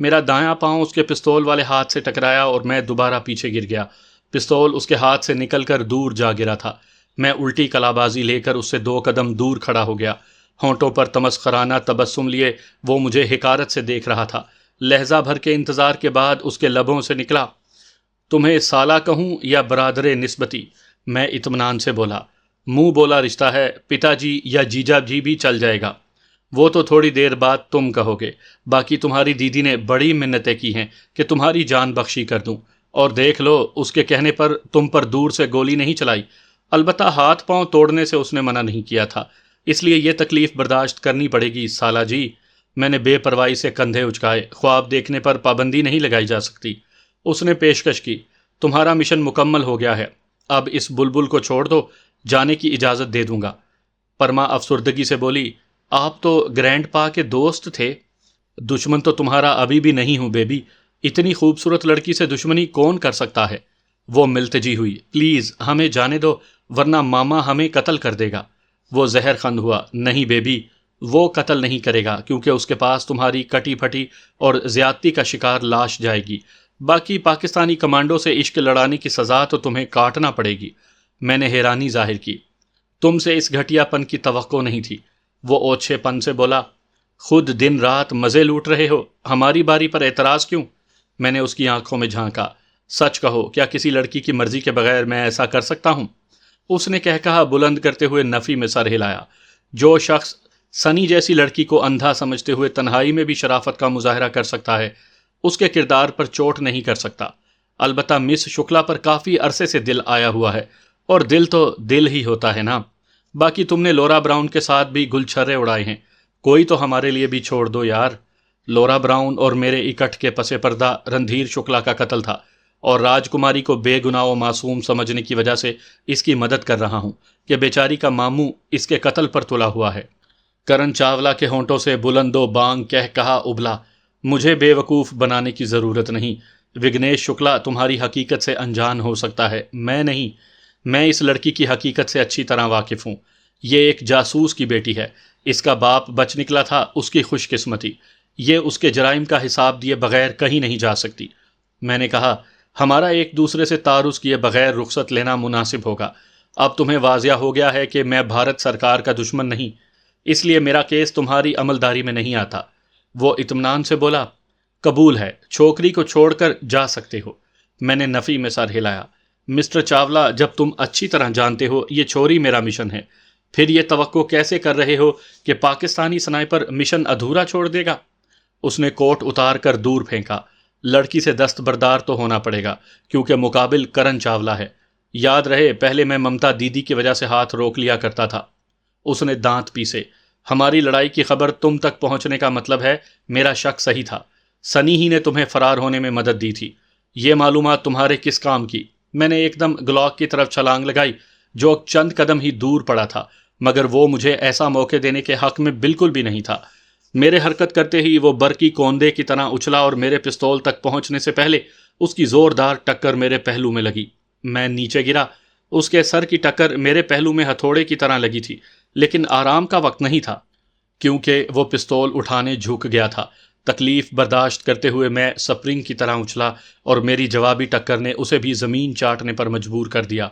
میرا دایاں پاؤں اس کے پستول والے ہاتھ سے ٹکرایا اور میں دوبارہ پیچھے گر گیا۔ پستول اس کے ہاتھ سے نکل کر دور جا گرا تھا۔ میں الٹی کلابازی لے کر اس سے 2 قدم دور کھڑا ہو گیا۔ ہونٹوں پر تمسخرانہ تبسم لیے وہ مجھے حقارت سے دیکھ رہا تھا۔ لہجہ بھر کے انتظار کے بعد اس کے لبوں سے نکلا، تمہیں سالہ کہوں یا برادر نسبتی؟ میں اطمینان سے بولا، منہ بولا رشتہ ہے، پتا جی یا جیجا جی بھی چل جائے گا۔ وہ تو تھوڑی دیر بعد تم کہو گے، باقی تمہاری دیدی نے بڑی منتیں کی ہیں کہ تمہاری جان بخشی کر دوں، اور دیکھ لو اس کے کہنے پر تم پر دور سے گولی نہیں چلائی۔ البتہ ہاتھ پاؤں توڑنے سے اس نے منع نہیں کیا تھا، اس لیے یہ تکلیف برداشت کرنی پڑے گی سالہ جی۔ میں نے بے پرواہی سے کندھے اچکائے، خواب دیکھنے پر پابندی نہیں لگائی جا سکتی۔ اس نے پیشکش کی، تمہارا مشن مکمل ہو گیا ہے، اب اس بلبل کو چھوڑ دو، جانے کی اجازت دے دوں گا۔ پرما افسردگی سے بولی، آپ تو گرینڈ پا کے دوست تھے۔ دشمن تو تمہارا ابھی بھی نہیں ہوں بیبی، اتنی خوبصورت لڑکی سے دشمنی کون کر سکتا ہے؟ وہ ملتجی ہوئی، پلیز ہمیں جانے دو ورنہ ماما ہمیں قتل کر دے گا۔ وہ زہر خند ہوا، نہیں بیبی، وہ قتل نہیں کرے گا کیونکہ اس کے پاس تمہاری کٹی پھٹی اور زیادتی کا شکار لاش جائے گی۔ باقی پاکستانی کمانڈو سے عشق لڑانے کی سزا تو تمہیں کاٹنا پڑے گی۔ میں نے حیرانی ظاہر کی، تم سے اس گھٹیا پن کی توقع نہیں تھی۔ وہ اوچھے پن سے بولا، خود دن رات مزے لوٹ رہے ہو، ہماری باری پر اعتراض کیوں؟ میں نے اس کی آنکھوں میں جھانکا، سچ کہو کیا کسی لڑکی کی مرضی کے بغیر میں ایسا کر سکتا ہوں؟ اس نے کہا بلند کرتے ہوئے نفی میں سر ہلایا۔ جو شخص سنی جیسی لڑکی کو اندھا سمجھتے ہوئے تنہائی میں بھی شرافت کا مظاہرہ کر سکتا ہے، اس کے کردار پر چوٹ نہیں کر سکتا۔ البتہ مس شکلا پر کافی عرصے سے دل آیا ہوا ہے، اور دل تو دل ہی ہوتا ہے نا۔ باقی تم نے لورا براؤن کے ساتھ بھی گل چھرے اڑائے ہیں، کوئی تو ہمارے لیے بھی چھوڑ دو یار۔ لورا براؤن اور میرے اکٹھ کے پس پردہ رندھیر شکلا کا قتل تھا، اور راج کماری کو بے گناہ و معصوم سمجھنے کی وجہ سے اس کی مدد کر رہا ہوں کہ بیچاری کا ماموں اس کے قتل پر تلا ہوا ہے۔ کرن چاولہ کے ہونٹوں سے بلند و بانگ کہا ابلا، مجھے بے وقوف بنانے کی ضرورت نہیں۔ وگنیش شکلا تمہاری حقیقت سے انجان ہو سکتا ہے، میں نہیں۔ میں اس لڑکی کی حقیقت سے اچھی طرح واقف ہوں۔ یہ ایک جاسوس کی بیٹی ہے، اس کا باپ بچ نکلا تھا، اس کی خوش قسمتی۔ یہ اس کے جرائم کا حساب دیے بغیر کہیں نہیں جا سکتی۔ میں نے کہا، ہمارا ایک دوسرے سے تعارض کیے بغیر رخصت لینا مناسب ہوگا۔ اب تمہیں واضح ہو گیا ہے کہ میں بھارت سرکار کا دشمن نہیں، اس لیے میرا کیس تمہاری عملداری میں نہیں آتا۔ وہ اطمینان سے بولا، قبول ہے، چھوکری کو چھوڑ کر جا سکتے ہو۔ میں نے نفی میں سر ہلایا، مسٹر چاولہ جب تم اچھی طرح جانتے ہو یہ چوری میرا مشن ہے، پھر یہ توقع کیسے کر رہے ہو کہ پاکستانی سنائپر مشن ادھورا چھوڑ دے گا؟ اس نے کوٹ اتار کر دور پھینکا، لڑکی سے دستبردار تو ہونا پڑے گا کیونکہ مقابل کرن چاولہ ہے۔ یاد رہے پہلے میں ممتا دیدی کی وجہ سے ہاتھ روک لیا کرتا تھا۔ اس نے دانت پیسے، ہماری لڑائی کی خبر تم تک پہنچنے کا مطلب ہے میرا شک صحیح تھا، سنی ہی نے تمہیں فرار ہونے میں مدد دی تھی۔ یہ معلومات تمہارے کس کام کی؟ میں نے ایک دم گلاک کی طرف چھلانگ لگائی جو چند قدم ہی دور پڑا تھا، مگر وہ مجھے ایسا موقع دینے کے حق میں بالکل بھی نہیں تھا۔ میرے حرکت کرتے ہی وہ برقی کوندے کی طرح اچھلا اور میرے پستول تک پہنچنے سے پہلے اس کی زوردار ٹکر میرے پہلو میں لگی۔ میں نیچے گرا، اس کے سر کی ٹکر میرے پہلو میں ہتھوڑے کی طرح لگی تھی، لیکن آرام کا وقت نہیں تھا کیونکہ وہ پستول اٹھانے جھک گیا تھا۔ تکلیف برداشت کرتے ہوئے میں سپرنگ کی طرح اچھلا اور میری جوابی ٹکر نے اسے بھی زمین چاٹنے پر مجبور کر دیا۔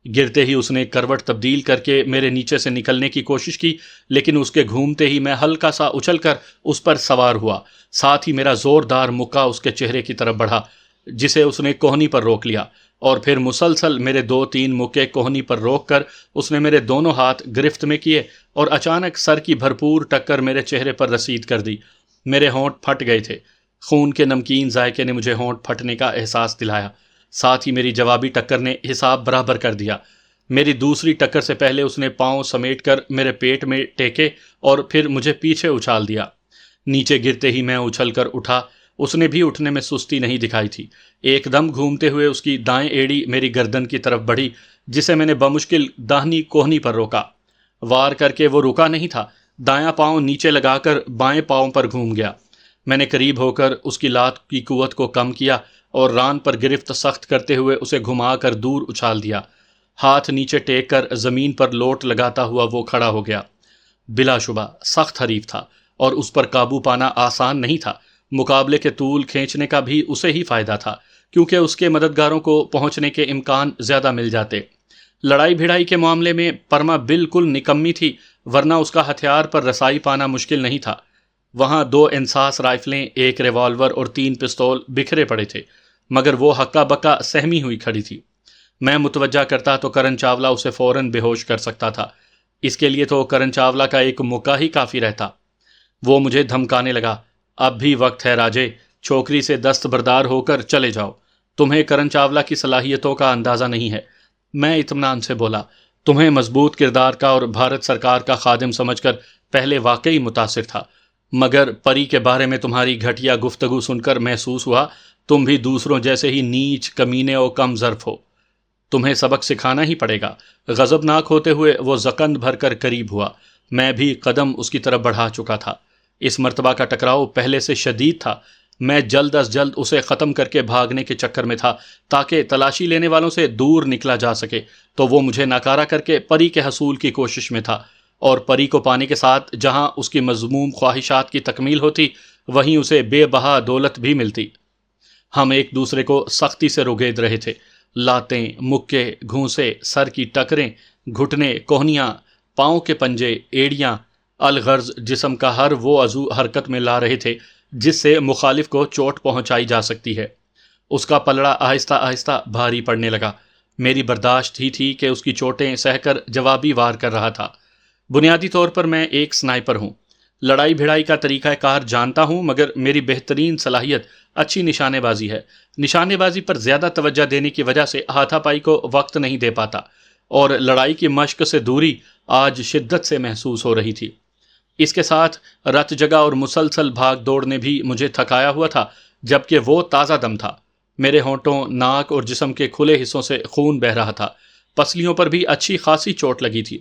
گرتے ہی اس نے کروٹ تبدیل کر کے میرے نیچے سے نکلنے کی کوشش کی، لیکن اس کے گھومتے ہی میں ہلکا سا اچھل کر اس پر سوار ہوا، ساتھ ہی میرا زوردار مکہ اس کے چہرے کی طرف بڑھا جسے اس نے کوہنی پر روک لیا، اور پھر مسلسل میرے 2-3 مکے کوہنی پر روک کر اس نے میرے دونوں ہاتھ گرفت میں کیے اور اچانک سر کی بھرپور ٹکر میرے چہرے پر رسید کر دی۔ میرے ہونٹ پھٹ گئے تھے، خون کے نمکین ذائقے نے مجھے ہونٹ پھٹنے کا احساس دلایا، ساتھ ہی میری جوابی ٹکر نے حساب برابر کر دیا۔ میری دوسری ٹکر سے پہلے اس نے پاؤں سمیٹ کر میرے پیٹ میں ٹیکے اور پھر مجھے پیچھے اچھال دیا۔ نیچے گرتے ہی میں اچھل کر اٹھا، اس نے بھی اٹھنے میں سستی نہیں دکھائی تھی۔ ایک دم گھومتے ہوئے اس کی دائیں ایڑی میری گردن کی طرف بڑھی جسے میں نے بمشکل داہنی کوہنی پر روکا۔ وار کر کے وہ رکا نہیں تھا، دایاں پاؤں نیچے لگا کر بائیں پاؤں پر گھوم گیا۔ میں نے قریب ہو کر اس کی لات کی قوت کو کم کیا اور ران پر گرفت سخت کرتے ہوئے اسے گھما کر دور اچھال دیا۔ ہاتھ نیچے ٹیک کر زمین پر لوٹ لگاتا ہوا وہ کھڑا ہو گیا۔ بلا شبہ سخت حریف تھا اور اس پر قابو پانا آسان نہیں تھا۔ مقابلے کے طول کھینچنے کا بھی اسے ہی فائدہ تھا، کیونکہ اس کے مددگاروں کو پہنچنے کے امکان زیادہ مل جاتے۔ لڑائی بھڑائی کے معاملے میں پرما بالکل نکمی تھی، ورنہ اس کا ہتھیار پر رسائی پانا مشکل نہیں تھا۔ وہاں 2 انصاص رائفلیں، 1 ریوالور اور 3 پستول بکھرے پڑے تھے، مگر وہ ہکا بکا سہمی ہوئی کھڑی تھی۔ میں متوجہ کرتا تو کرن چاولہ اسے فوراً بے ہوش کر سکتا تھا۔ اس کے لیے تو کرن چاولہ کا ایک مکہ ہی کافی رہتا۔ وہ مجھے دھمکانے لگا، اب بھی وقت ہے راجے، چھوکری سے دستبردار ہو کر چلے جاؤ، تمہیں کرن چاولہ کی صلاحیتوں کا اندازہ نہیں ہے۔ میں اطمینان سے بولا، تمہیں مضبوط کردار کا اور بھارت سرکار کا خادم سمجھ کر پہلے واقعی متاثر تھا، مگر پری کے بارے میں تمہاری گھٹیا گفتگو سن کر محسوس ہوا تم بھی دوسروں جیسے ہی نیچ، کمینے اور کم ظرف ہو۔ تمہیں سبق سکھانا ہی پڑے گا۔ غضبناک ہوتے ہوئے وہ زکند بھر کر قریب ہوا۔ میں بھی قدم اس کی طرف بڑھا چکا تھا۔ اس مرتبہ کا ٹکراؤ پہلے سے شدید تھا۔ میں جلد از جلد اسے ختم کر کے بھاگنے کے چکر میں تھا تاکہ تلاشی لینے والوں سے دور نکلا جا سکے، تو وہ مجھے ناکارہ کر کے پری کے حصول کی کوشش میں تھا، اور پری کو پانے کے ساتھ جہاں اس کی مذموم خواہشات کی تکمیل ہوتی، وہیں اسے بے بہا دولت بھی ملتی۔ ہم ایک دوسرے کو سختی سے رگید رہے تھے۔ لاتیں، مکے، گھونسے، سر کی ٹکریں، گھٹنے، کوہنیاں، پاؤں کے پنجے، ایڑیاں، الغرض جسم کا ہر وہ عضو حرکت میں لا رہے تھے جس سے مخالف کو چوٹ پہنچائی جا سکتی ہے۔ اس کا پلڑا آہستہ آہستہ بھاری پڑنے لگا۔ میری برداشت ہی تھی کہ اس کی چوٹیں سہ کر جوابی وار کر رہا تھا۔ بنیادی طور پر میں ایک سنائپر ہوں، لڑائی بھڑائی کا طریقہ کار جانتا ہوں، مگر میری بہترین صلاحیت اچھی نشانے بازی ہے۔ نشانے بازی پر زیادہ توجہ دینے کی وجہ سے ہاتھا پائی کو وقت نہیں دے پاتا، اور لڑائی کی مشق سے دوری آج شدت سے محسوس ہو رہی تھی۔ اس کے ساتھ رت جگہ اور مسلسل بھاگ دوڑ نے بھی مجھے تھکایا ہوا تھا، جبکہ وہ تازہ دم تھا۔ میرے ہونٹوں، ناک اور جسم کے کھلے حصوں سے خون بہہ رہا تھا۔ پسلیوں پر بھی اچھی خاصی چوٹ لگی تھی۔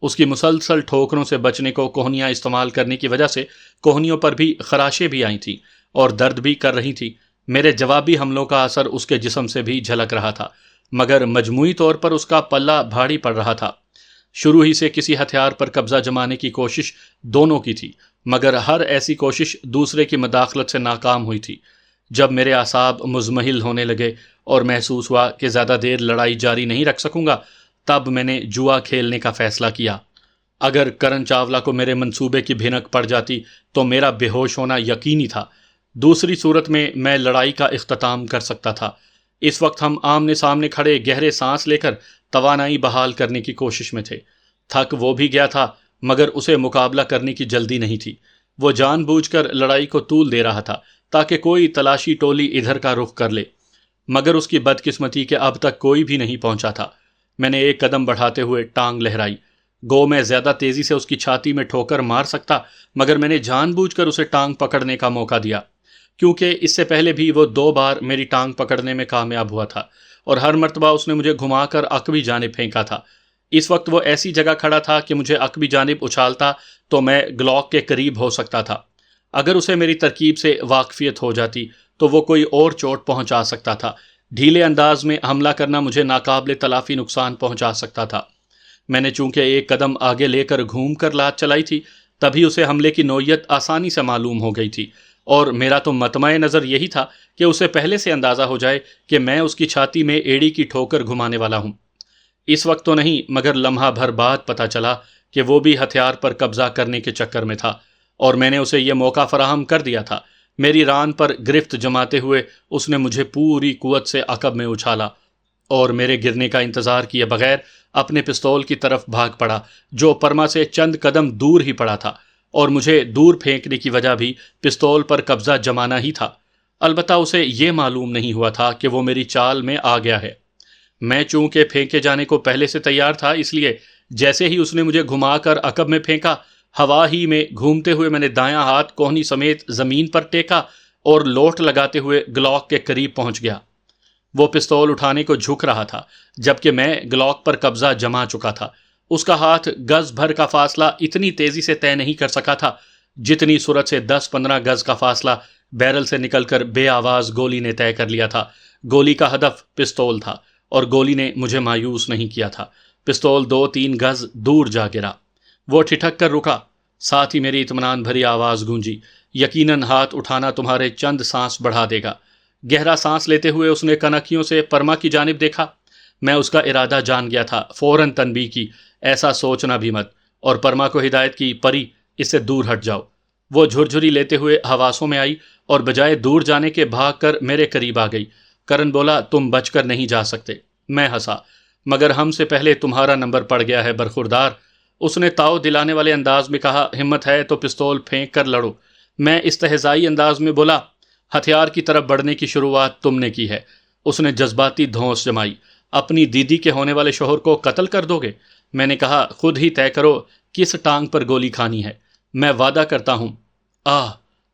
اس کی مسلسل ٹھوکروں سے بچنے کو کوہنیاں استعمال کرنے کی وجہ سے کوہنیوں پر بھی خراشیں بھی آئی تھیں اور درد بھی کر رہی تھی۔ میرے جوابی حملوں کا اثر اس کے جسم سے بھی جھلک رہا تھا، مگر مجموعی طور پر اس کا پلہ بھاری پڑ رہا تھا۔ شروع ہی سے کسی ہتھیار پر قبضہ جمانے کی کوشش دونوں کی تھی، مگر ہر ایسی کوشش دوسرے کی مداخلت سے ناکام ہوئی تھی۔ جب میرے اعصاب مزمحل ہونے لگے اور محسوس ہوا کہ زیادہ دیر لڑائی جاری نہیں رکھ سکوں گا، تب میں نے جوا کھیلنے کا فیصلہ کیا۔ اگر کرن چاولہ کو میرے منصوبے کی بھنک پڑ جاتی تو میرا بے ہوش ہونا یقینی تھا۔ دوسری صورت میں لڑائی کا اختتام کر سکتا تھا۔ اس وقت ہم آمنے سامنے کھڑے گہرے سانس لے کر توانائی بحال کرنے کی کوشش میں تھے۔ تھک وہ بھی گیا تھا، مگر اسے مقابلہ کرنے کی جلدی نہیں تھی۔ وہ جان بوجھ کر لڑائی کو طول دے رہا تھا تاکہ کوئی تلاشی ٹولی ادھر کا رخ کر لے، مگر اس کی بدقسمتی کہ اب تک کوئی بھی نہیں پہنچا تھا۔ میں نے ایک قدم بڑھاتے ہوئے ٹانگ لہرائی۔ گو میں زیادہ تیزی سے اس کی چھاتی میں ٹھوکر مار سکتا، مگر میں نے جان بوجھ کر اسے ٹانگ پکڑنے کا موقع دیا، کیونکہ اس سے پہلے بھی وہ 2 بار میری ٹانگ پکڑنے میں کامیاب ہوا تھا، اور ہر مرتبہ اس نے مجھے گھما کر عقبی جانب پھینکا تھا۔ اس وقت وہ ایسی جگہ کھڑا تھا کہ مجھے عقبی جانب اچھالتا تو میں گلاک کے قریب ہو سکتا تھا۔ اگر اسے میری ترکیب سے واقفیت ہو جاتی تو وہ کوئی اور چوٹ پہنچا سکتا تھا۔ ڈھیلے انداز میں حملہ کرنا مجھے ناقابل تلافی نقصان پہنچا سکتا تھا۔ میں نے چونکہ ایک قدم آگے لے کر گھوم کر لات چلائی تھی، تبھی اسے حملے کی نوعیت آسانی سے معلوم ہو گئی تھی، اور میرا تو مطمع نظر یہی تھا کہ اسے پہلے سے اندازہ ہو جائے کہ میں اس کی چھاتی میں ایڑی کی ٹھوکر گھمانے والا ہوں۔ اس وقت تو نہیں، مگر لمحہ بھر بعد پتہ چلا کہ وہ بھی ہتھیار پر قبضہ کرنے کے چکر میں تھا، اور میں نے اسے یہ موقع فراہم کر دیا تھا۔ میری ران پر گرفت جماتے ہوئے اس نے مجھے پوری قوت سے عقب میں اچھالا، اور میرے گرنے کا انتظار کیے بغیر اپنے پستول کی طرف بھاگ پڑا، جو پرما سے چند قدم دور ہی پڑا تھا، اور مجھے دور پھینکنے کی وجہ بھی پستول پر قبضہ جمانا ہی تھا۔ البتہ اسے یہ معلوم نہیں ہوا تھا کہ وہ میری چال میں آ گیا ہے۔ میں چونکہ پھینکے جانے کو پہلے سے تیار تھا، اس لیے جیسے ہی اس نے مجھے گھما کر عقب میں پھینکا، ہوا ہی میں گھومتے ہوئے میں نے دایاں ہاتھ کوہنی سمیت زمین پر ٹیکا اور لوٹ لگاتے ہوئے گلاک کے قریب پہنچ گیا۔ وہ پستول اٹھانے کو جھک رہا تھا، جبکہ میں گلاک پر قبضہ جما چکا تھا۔ اس کا ہاتھ گز بھر کا فاصلہ اتنی تیزی سے طے نہیں کر سکا تھا جتنی سرعت سے 10-15 گز کا فاصلہ بیرل سے نکل کر بے آواز گولی نے طے کر لیا تھا۔ گولی کا ہدف پستول تھا، اور گولی نے مجھے مایوس نہیں کیا تھا۔ پستول 2-3 گز دور جا گرا۔ وہ ٹھٹک کر رکا، ساتھ ہی میری اطمینان بھری آواز گونجی، یقیناً ہاتھ اٹھانا تمہارے چند سانس بڑھا دے گا۔ گہرا سانس لیتے ہوئے اس نے کنکیوں سے پرما کی جانب دیکھا۔ میں اس کا ارادہ جان گیا تھا، فوراً تنبیہ کی، ایسا سوچنا بھی مت، اور پرما کو ہدایت کی، پری اس سے دور ہٹ جاؤ۔ وہ جھرجھری لیتے ہوئے حواسوں میں آئی اور بجائے دور جانے کے بھاگ کر میرے قریب آ گئی۔ کرن بولا، تم بچ کر نہیں جا سکتے۔ میں ہنسا، مگر ہم سے پہلے تمہارا نمبر پڑ گیا ہے برخوردار۔ اس نے تاؤ دلانے والے انداز میں کہا، ہمت ہے تو پستول پھینک کر لڑو۔ میں استہزائی انداز میں بولا، ہتھیار کی طرف بڑھنے کی شروعات تم نے کی ہے۔ اس نے جذباتی دھونس جمائی، اپنی دیدی کے ہونے والے شوہر کو قتل کر دو گے؟ میں نے کہا، خود ہی طے کرو کس ٹانگ پر گولی کھانی ہے، میں وعدہ کرتا ہوں۔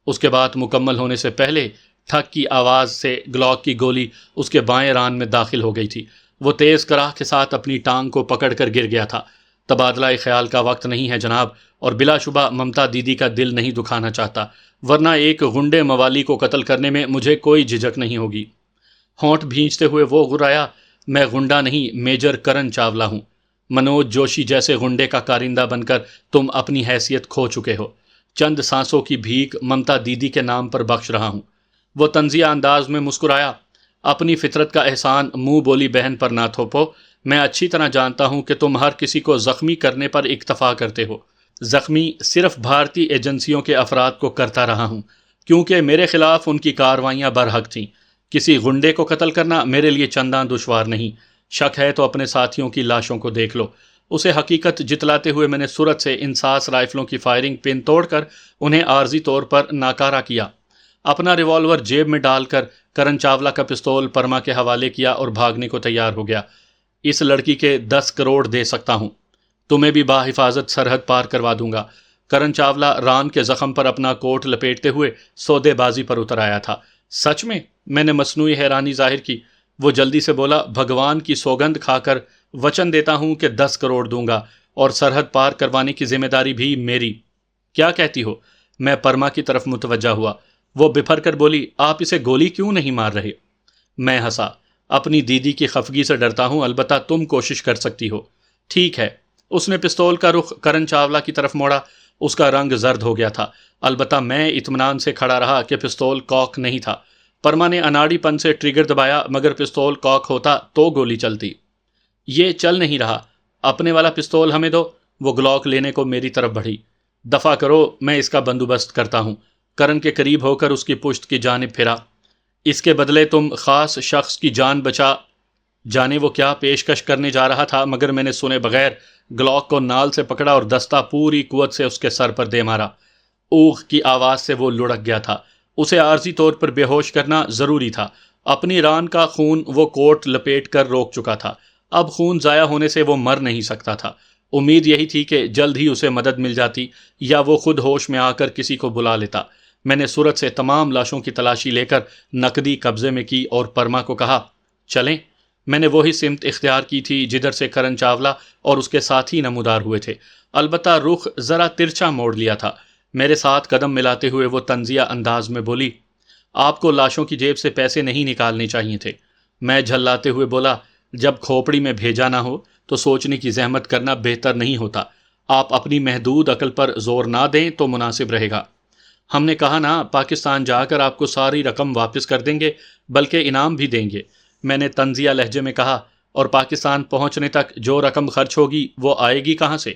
اس کے بعد مکمل ہونے سے پہلے ٹھک کی آواز سے گلاک کی گولی اس کے بائیں ران میں داخل ہو گئی تھی۔ وہ تیز کراہ کے ساتھ اپنی ٹانگ کو پکڑ کر گر گیا تھا۔ تبادلہ خیال کا وقت نہیں ہے جناب، اور بلا شبہ ممتا دیدی کا دل نہیں دکھانا چاہتا، ورنہ ایک غنڈے موالی کو قتل کرنے میں مجھے کوئی جھجک نہیں ہوگی۔ ہونٹ بھینچتے ہوئے وہ غرایا، میں غنڈا نہیں، میجر کرن چاولہ ہوں۔ منوج جوشی جیسے غنڈے کا کارندہ بن کر تم اپنی حیثیت کھو چکے ہو۔ چند سانسوں کی بھیک ممتا دیدی کے نام پر بخش رہا ہوں۔ وہ طنزیہ انداز میں مسکرایا، اپنی فطرت کا احسان منہ بولی بہن پر نہ تھوپو۔ میں اچھی طرح جانتا ہوں کہ تم ہر کسی کو زخمی کرنے پر اکتفا کرتے ہو۔ زخمی صرف بھارتی ایجنسیوں کے افراد کو کرتا رہا ہوں، کیونکہ میرے خلاف ان کی کارروائیاں برحق تھیں۔ کسی غنڈے کو قتل کرنا میرے لیے چنداں دشوار نہیں۔ شک ہے تو اپنے ساتھیوں کی لاشوں کو دیکھ لو۔ اسے حقیقت جتلاتے ہوئے میں نے سرعت سے انصاص رائفلوں کی فائرنگ پن توڑ کر انہیں عارضی طور پر ناکارہ کیا۔ اپنا ریوالور جیب میں ڈال کر کرن چاولہ کا پستول پرما کے حوالے کیا اور بھاگنے کو تیار ہو گیا۔ اس لڑکی کے 10 کروڑ دے سکتا ہوں، تمہیں بھی باحفاظت سرحد پار کروا دوں گا۔ کرن چاولہ ران کے زخم پر اپنا کوٹ لپیٹتے ہوئے سودے بازی پر اتر آیا تھا۔ سچ میں نے مصنوعی حیرانی ظاہر کی۔ وہ جلدی سے بولا، بھگوان کی سوگند کھا کر وچن دیتا ہوں کہ 10 کروڑ دوں گا، اور سرحد پار کروانے کی ذمہ داری بھی میری۔ کیا کہتی ہو؟ میں پرما کی طرف متوجہ ہوا۔ وہ بپھر کر بولی، آپ اسے گولی کیوں نہیں مار رہے؟ میں ہنسا، اپنی دیدی کی خفگی سے ڈرتا ہوں، البتہ تم کوشش کر سکتی ہو۔ ٹھیک ہے۔ اس نے پستول کا رخ کرن چاولہ کی طرف موڑا۔ اس کا رنگ زرد ہو گیا تھا، البتہ میں اطمینان سے کھڑا رہا کہ پستول کاک نہیں تھا۔ پرما نے اناڑی پن سے ٹریگر دبایا، مگر پستول کاک ہوتا تو گولی چلتی۔ یہ چل نہیں رہا، اپنے والا پستول ہمیں دو۔ وہ گلاک لینے کو میری طرف بڑھی۔ دفع کرو، میں اس کا بندوبست کرتا ہوں۔ کرن کے قریب ہو کر اس کی پشت کی جانب پھرا۔ اس کے بدلے تم خاص شخص کی جان بچا۔ جانے وہ کیا پیشکش کرنے جا رہا تھا، مگر میں نے سنے بغیر گلاک کو نال سے پکڑا اور دستہ پوری قوت سے اس کے سر پر دے مارا۔ اوغ کی آواز سے وہ لڑک گیا تھا۔ اسے عارضی طور پر بے ہوش کرنا ضروری تھا۔ اپنی ران کا خون وہ کوٹ لپیٹ کر روک چکا تھا، اب خون ضائع ہونے سے وہ مر نہیں سکتا تھا۔ امید یہی تھی کہ جلد ہی اسے مدد مل جاتی، یا وہ خود ہوش میں آ کر کسی کو بلا لیتا۔ میں نے سرعت سے تمام لاشوں کی تلاشی لے کر نقدی قبضے میں کی اور پرما کو کہا، چلیں۔ میں نے وہی سمت اختیار کی تھی جدھر سے کرن چاولہ اور اس کے ساتھی نمودار ہوئے تھے، البتہ رخ ذرا ترچھا موڑ لیا تھا۔ میرے ساتھ قدم ملاتے ہوئے وہ طنزیہ انداز میں بولی، آپ کو لاشوں کی جیب سے پیسے نہیں نکالنے چاہیے تھے۔ میں جھلاتے ہوئے بولا، جب کھوپڑی میں بھیجا نہ ہو تو سوچنے کی زحمت کرنا بہتر نہیں ہوتا۔ آپ اپنی محدود عقل پر زور نہ دیں تو مناسب رہے گا۔ ہم نے کہا نا، پاکستان جا کر آپ کو ساری رقم واپس کر دیں گے، بلکہ انعام بھی دیں گے، میں نے طنزیہ لہجے میں کہا، اور پاکستان پہنچنے تک جو رقم خرچ ہوگی وہ آئے گی کہاں سے؟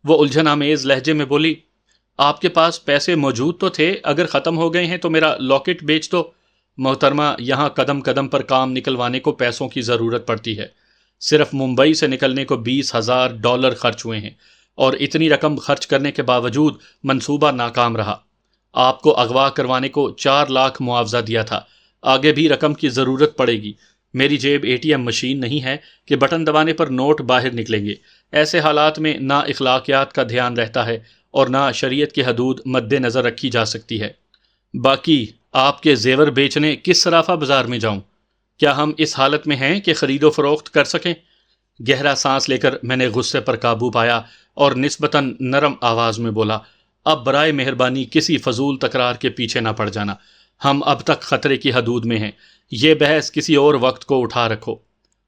وہ الجھن آمیز لہجے میں بولی، آپ کے پاس پیسے موجود تو تھے، اگر ختم ہو گئے ہیں تو میرا لاکٹ بیچ دو۔ محترمہ، یہاں قدم قدم پر کام نکلوانے کو پیسوں کی ضرورت پڑتی ہے۔ صرف ممبئی سے نکلنے کو $20,000 خرچ ہوئے ہیں، اور اتنی رقم خرچ کرنے کے باوجود منصوبہ ناکام رہا۔ آپ کو اغوا کروانے کو 4 لاکھ معاوضہ دیا تھا، آگے بھی رقم کی ضرورت پڑے گی۔ میری جیب ATM مشین نہیں ہے کہ بٹن دبانے پر نوٹ باہر نکلیں گے۔ ایسے حالات میں نہ اخلاقیات کا دھیان رہتا ہے اور نہ شریعت کی حدود مد نظر رکھی جا سکتی ہے۔ باقی آپ کے زیور بیچنے کس صرافہ بازار میں جاؤں؟ کیا ہم اس حالت میں ہیں کہ خرید و فروخت کر سکیں؟ گہرا سانس لے کر میں نے غصے پر قابو پایا اور نسبتاً نرم آواز میں بولا، اب برائے مہربانی کسی فضول تکرار کے پیچھے نہ پڑ جانا، ہم اب تک خطرے کی حدود میں ہیں، یہ بحث کسی اور وقت کو اٹھا رکھو۔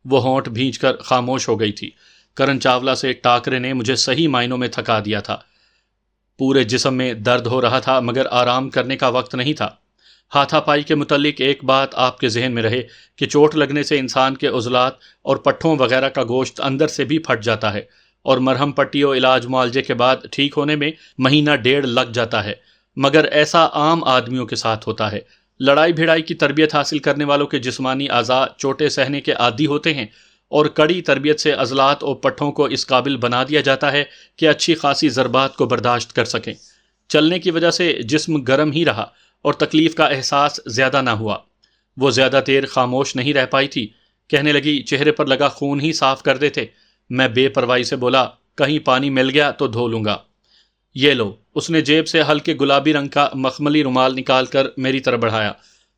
وہ ہونٹ بھینچ کر خاموش ہو گئی تھی۔ کرن چاولہ سے ٹاکرے نے مجھے صحیح معنوں میں تھکا دیا تھا۔ پورے جسم میں درد ہو رہا تھا مگر آرام کرنے کا وقت نہیں تھا۔ ہاتھا پائی کے متعلق ایک بات آپ کے ذہن میں رہے کہ چوٹ لگنے سے انسان کے عضلات اور پٹھوں وغیرہ کا گوشت اندر سے بھی پھٹ جاتا ہے اور مرہم پٹی و علاج معالجے کے بعد ٹھیک ہونے میں مہینہ ڈیڑھ لگ جاتا ہے، مگر ایسا عام آدمیوں کے ساتھ ہوتا ہے۔ لڑائی بھیڑائی کی تربیت حاصل کرنے والوں کے جسمانی اعضاء چوٹیں سہنے کے عادی ہوتے ہیں اور کڑی تربیت سے عضلات اور پٹھوں کو اس قابل بنا دیا جاتا ہے کہ اچھی خاصی ضربات کو برداشت کر سکیں۔ چلنے کی وجہ سے جسم گرم ہی رہا اور تکلیف کا احساس زیادہ نہ ہوا۔ وہ زیادہ دیر خاموش نہیں رہ پائی تھی، کہنے لگی چہرے پر لگا خون ہی صاف کر دیتے۔ میں بے پرواہی سے بولا کہیں پانی مل گیا تو دھو لوں گا۔ یہ لو، اس نے جیب سے ہلکے گلابی رنگ کا مخملی رومال نکال کر میری طرف بڑھایا۔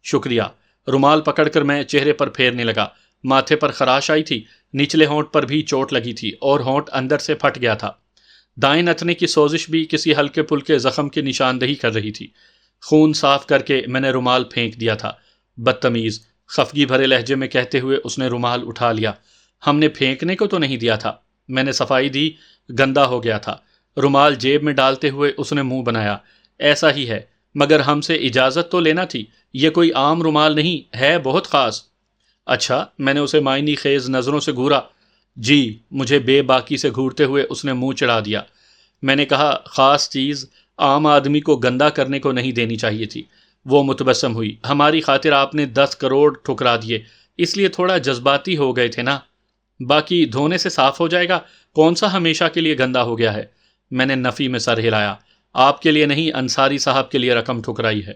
شکریہ۔ رومال پکڑ کر میں چہرے پر پھیرنے لگا۔ ماتھے پر خراش آئی تھی، نچلے ہونٹ پر بھی چوٹ لگی تھی اور ہونٹ اندر سے پھٹ گیا تھا۔ دائیں نتنے کی سوزش بھی کسی ہلکے پھلکے زخم کی نشاندہی کر رہی تھی۔ خون صاف کر کے میں نے رومال پھینک دیا تھا۔ بدتمیز، خفگی بھرے لہجے میں کہتے ہوئے اس نے رومال اٹھا لیا۔ ہم نے پھینکنے کو تو نہیں دیا تھا۔ میں نے صفائی دی، گندا ہو گیا تھا۔ رومال جیب میں ڈالتے ہوئے اس نے منہ بنایا۔ ایسا ہی ہے، مگر ہم سے اجازت تو لینا تھی، یہ کوئی عام رومال نہیں ہے، بہت خاص۔ اچھا، میں نے اسے معنی خیز نظروں سے گھورا۔ جی، مجھے بے باکی سے گھورتے ہوئے اس نے منہ چڑھا دیا۔ میں نے کہا خاص چیز عام آدمی کو گندا کرنے کو نہیں دینی چاہیے تھی۔ وہ متبسم ہوئی۔ ہماری خاطر آپ نے 10 کروڑ ٹھکرا دیے، اس لیے تھوڑا جذباتی ہو گئے تھے نا۔ باقی دھونے سے صاف ہو جائے گا، کون سا ہمیشہ کے لیے گندا ہو گیا ہے؟ میں نے نفی میں سر ہلایا۔ آپ کے لیے نہیں، انصاری صاحب کے لیے رقم ٹھکرائی ہے۔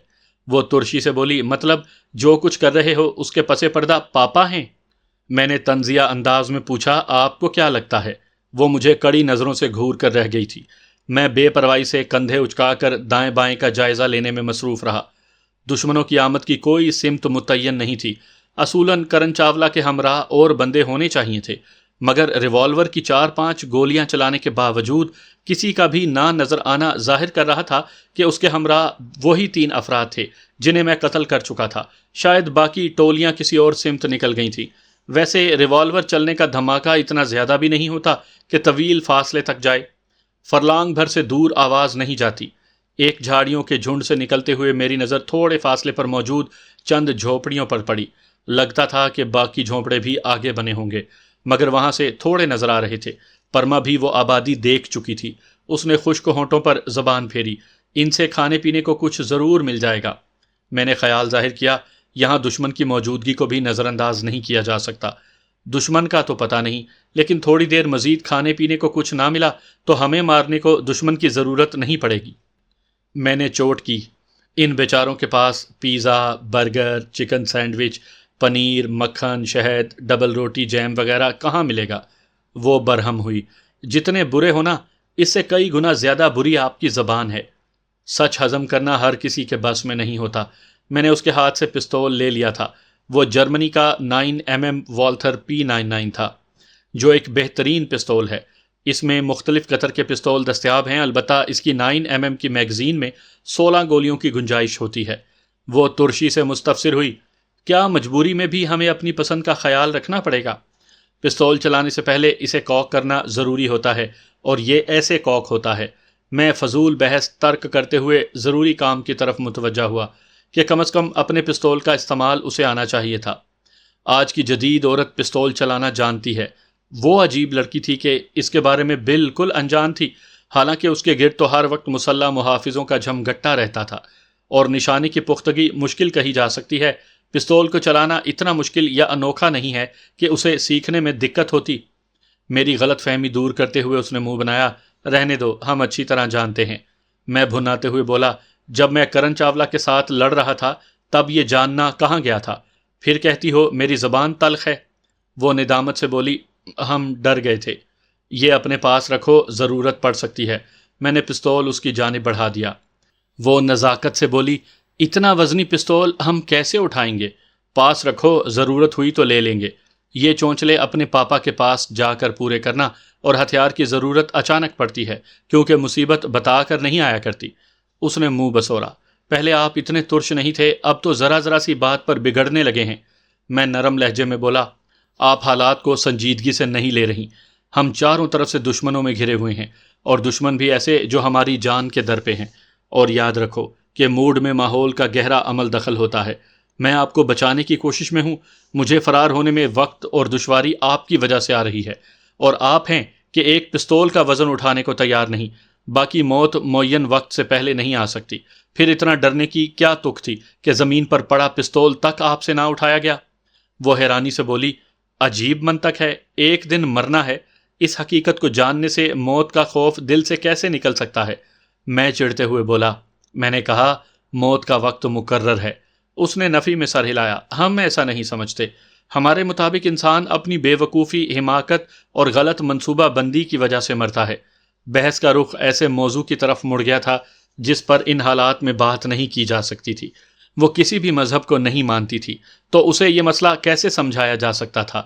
وہ ترشی سے بولی، مطلب جو کچھ کر رہے ہو اس کے پس پردہ پاپا ہیں؟ میں نے طنزیہ انداز میں پوچھا، آپ کو کیا لگتا ہے؟ وہ مجھے کڑی نظروں سے گھور کر رہ گئی تھی۔ میں بے پرواہی سے کندھے اچکا کر دائیں بائیں کا جائزہ لینے میں مصروف رہا۔ دشمنوں کی آمد کی کوئی سمت متعین نہیں تھی۔ اصولاً کرن چاولہ کے ہمراہ اور بندے ہونے چاہیے تھے، مگر ریوالور کی 4-5 گولیاں چلانے کے باوجود کسی کا بھی نہ نظر آنا ظاہر کر رہا تھا کہ اس کے ہمراہ وہی 3 افراد تھے جنہیں میں قتل کر چکا تھا۔ شاید باقی ٹولیاں کسی اور سمت نکل گئی تھیں۔ ویسے ریوالور چلنے کا دھماکہ اتنا زیادہ بھی نہیں ہوتا کہ طویل فاصلے تک جائے۔ فرلانگ بھر سے دور آواز نہیں جاتی۔ ایک جھاڑیوں کے جھنڈ سے نکلتے ہوئے میری نظر تھوڑے فاصلے پر موجود چند جھونپڑیوں پر پڑی۔ لگتا تھا کہ باقی جھونپڑے بھی آگے بنے ہوں گے، مگر وہاں سے تھوڑے نظر آ رہے تھے۔ پرما بھی وہ آبادی دیکھ چکی تھی۔ اس نے خشک ہونٹوں پر زبان پھیری۔ ان سے کھانے پینے کو کچھ ضرور مل جائے گا۔ میں نے خیال ظاہر کیا، یہاں دشمن کی موجودگی کو بھی نظر انداز نہیں کیا جا سکتا۔ دشمن کا تو پتہ نہیں، لیکن تھوڑی دیر مزید کھانے پینے کو کچھ نہ ملا تو ہمیں مارنے کو دشمن کی ضرورت نہیں پڑے گی۔ میں نے چوٹ کی۔ ان بیچاروں کے پاس پیزا، برگر، چکن سینڈوچ، پنیر، مکھن، شہد، ڈبل روٹی، جیم وغیرہ کہاں ملے گا؟ وہ برہم ہوئی۔ جتنے برے ہونا، اس سے کئی گنا زیادہ بری آپ کی زبان ہے۔ سچ ہضم کرنا ہر کسی کے بس میں نہیں ہوتا۔ میں نے اس کے ہاتھ سے پستول لے لیا تھا۔ وہ جرمنی کا 9mm والتھر P99 تھا، جو ایک بہترین پستول ہے۔ اس میں مختلف قطر کے پستول دستیاب ہیں، البتہ اس کی 9mm کی میگزین میں 16 گولیوں کی گنجائش ہوتی ہے۔ وہ ترشی سے مستفسر ہوئی، کیا مجبوری میں بھی ہمیں اپنی پسند کا خیال رکھنا پڑے گا؟ پستول چلانے سے پہلے اسے کاک کرنا ضروری ہوتا ہے، اور یہ ایسے کاک ہوتا ہے۔ میں فضول بحث ترک کرتے ہوئے ضروری کام کی طرف متوجہ ہوا کہ کم از کم اپنے پستول کا استعمال اسے آنا چاہیے تھا۔ آج کی جدید عورت پستول چلانا جانتی ہے۔ وہ عجیب لڑکی تھی کہ اس کے بارے میں بالکل انجان تھی، حالانکہ اس کے گرد تو ہر وقت مسلح محافظوں کا جھمگٹا رہتا تھا، اور نشانے کی پختگی مشکل کہی جا سکتی ہے۔ پستول کو چلانا اتنا مشکل یا انوکھا نہیں ہے کہ اسے سیکھنے میں دقت ہوتی۔ میری غلط فہمی دور کرتے ہوئے اس نے منہ بنایا، رہنے دو، ہم اچھی طرح جانتے ہیں۔ میں بھناتے ہوئے بولا، جب میں کرن چاولہ کے ساتھ لڑ رہا تھا تب یہ جاننا کہاں گیا تھا؟ پھر کہتی ہو میری زبان تلخ ہے۔ وہ ندامت سے بولی، ہم ڈر گئے تھے۔ یہ اپنے پاس رکھو، ضرورت پڑ سکتی ہے۔ میں نے پستول اس کی جانب بڑھا دیا۔ وہ نزاکت سے بولی، اتنا وزنی پستول ہم کیسے اٹھائیں گے؟ پاس رکھو، ضرورت ہوئی تو لے لیں گے۔ یہ چونچلے اپنے پاپا کے پاس جا کر پورے کرنا، اور ہتھیار کی ضرورت اچانک پڑتی ہے، کیونکہ مصیبت بتا کر نہیں آیا کرتی۔ اس نے منہ بسوڑا، پہلے آپ اتنے ترش نہیں تھے، اب تو ذرا ذرا سی بات پر بگڑنے لگے ہیں۔ میں نرم لہجے میں بولا، آپ حالات کو سنجیدگی سے نہیں لے رہی۔ ہم چاروں طرف سے دشمنوں میں گھرے ہوئے ہیں، اور دشمن بھی ایسے جو ہماری جان کے در پہ ہیں۔ اور یاد رکھو کہ موڈ میں ماحول کا گہرا عمل دخل ہوتا ہے۔ میں آپ کو بچانے کی کوشش میں ہوں، مجھے فرار ہونے میں وقت اور دشواری آپ کی وجہ سے آ رہی ہے، اور آپ ہیں کہ ایک پستول کا وزن اٹھانے کو تیار نہیں۔ باقی موت معین وقت سے پہلے نہیں آ سکتی، پھر اتنا ڈرنے کی کیا تک تھی کہ زمین پر پڑا پستول تک آپ سے نہ اٹھایا گیا؟ وہ حیرانی سے بولی، عجیب منطق ہے، ایک دن مرنا ہے، اس حقیقت کو جاننے سے موت کا خوف دل سے کیسے نکل سکتا ہے؟ میں چڑھتے ہوئے بولا، میں نے کہا موت کا وقت مقرر ہے۔ اس نے نفی میں سر ہلایا، ہم ایسا نہیں سمجھتے، ہمارے مطابق انسان اپنی بے وقوفی، حماقت اور غلط منصوبہ بندی کی وجہ سے مرتا ہے۔ بحث کا رخ ایسے موضوع کی طرف مڑ گیا تھا جس پر ان حالات میں بات نہیں کی جا سکتی تھی۔ وہ کسی بھی مذہب کو نہیں مانتی تھی، تو اسے یہ مسئلہ کیسے سمجھایا جا سکتا تھا؟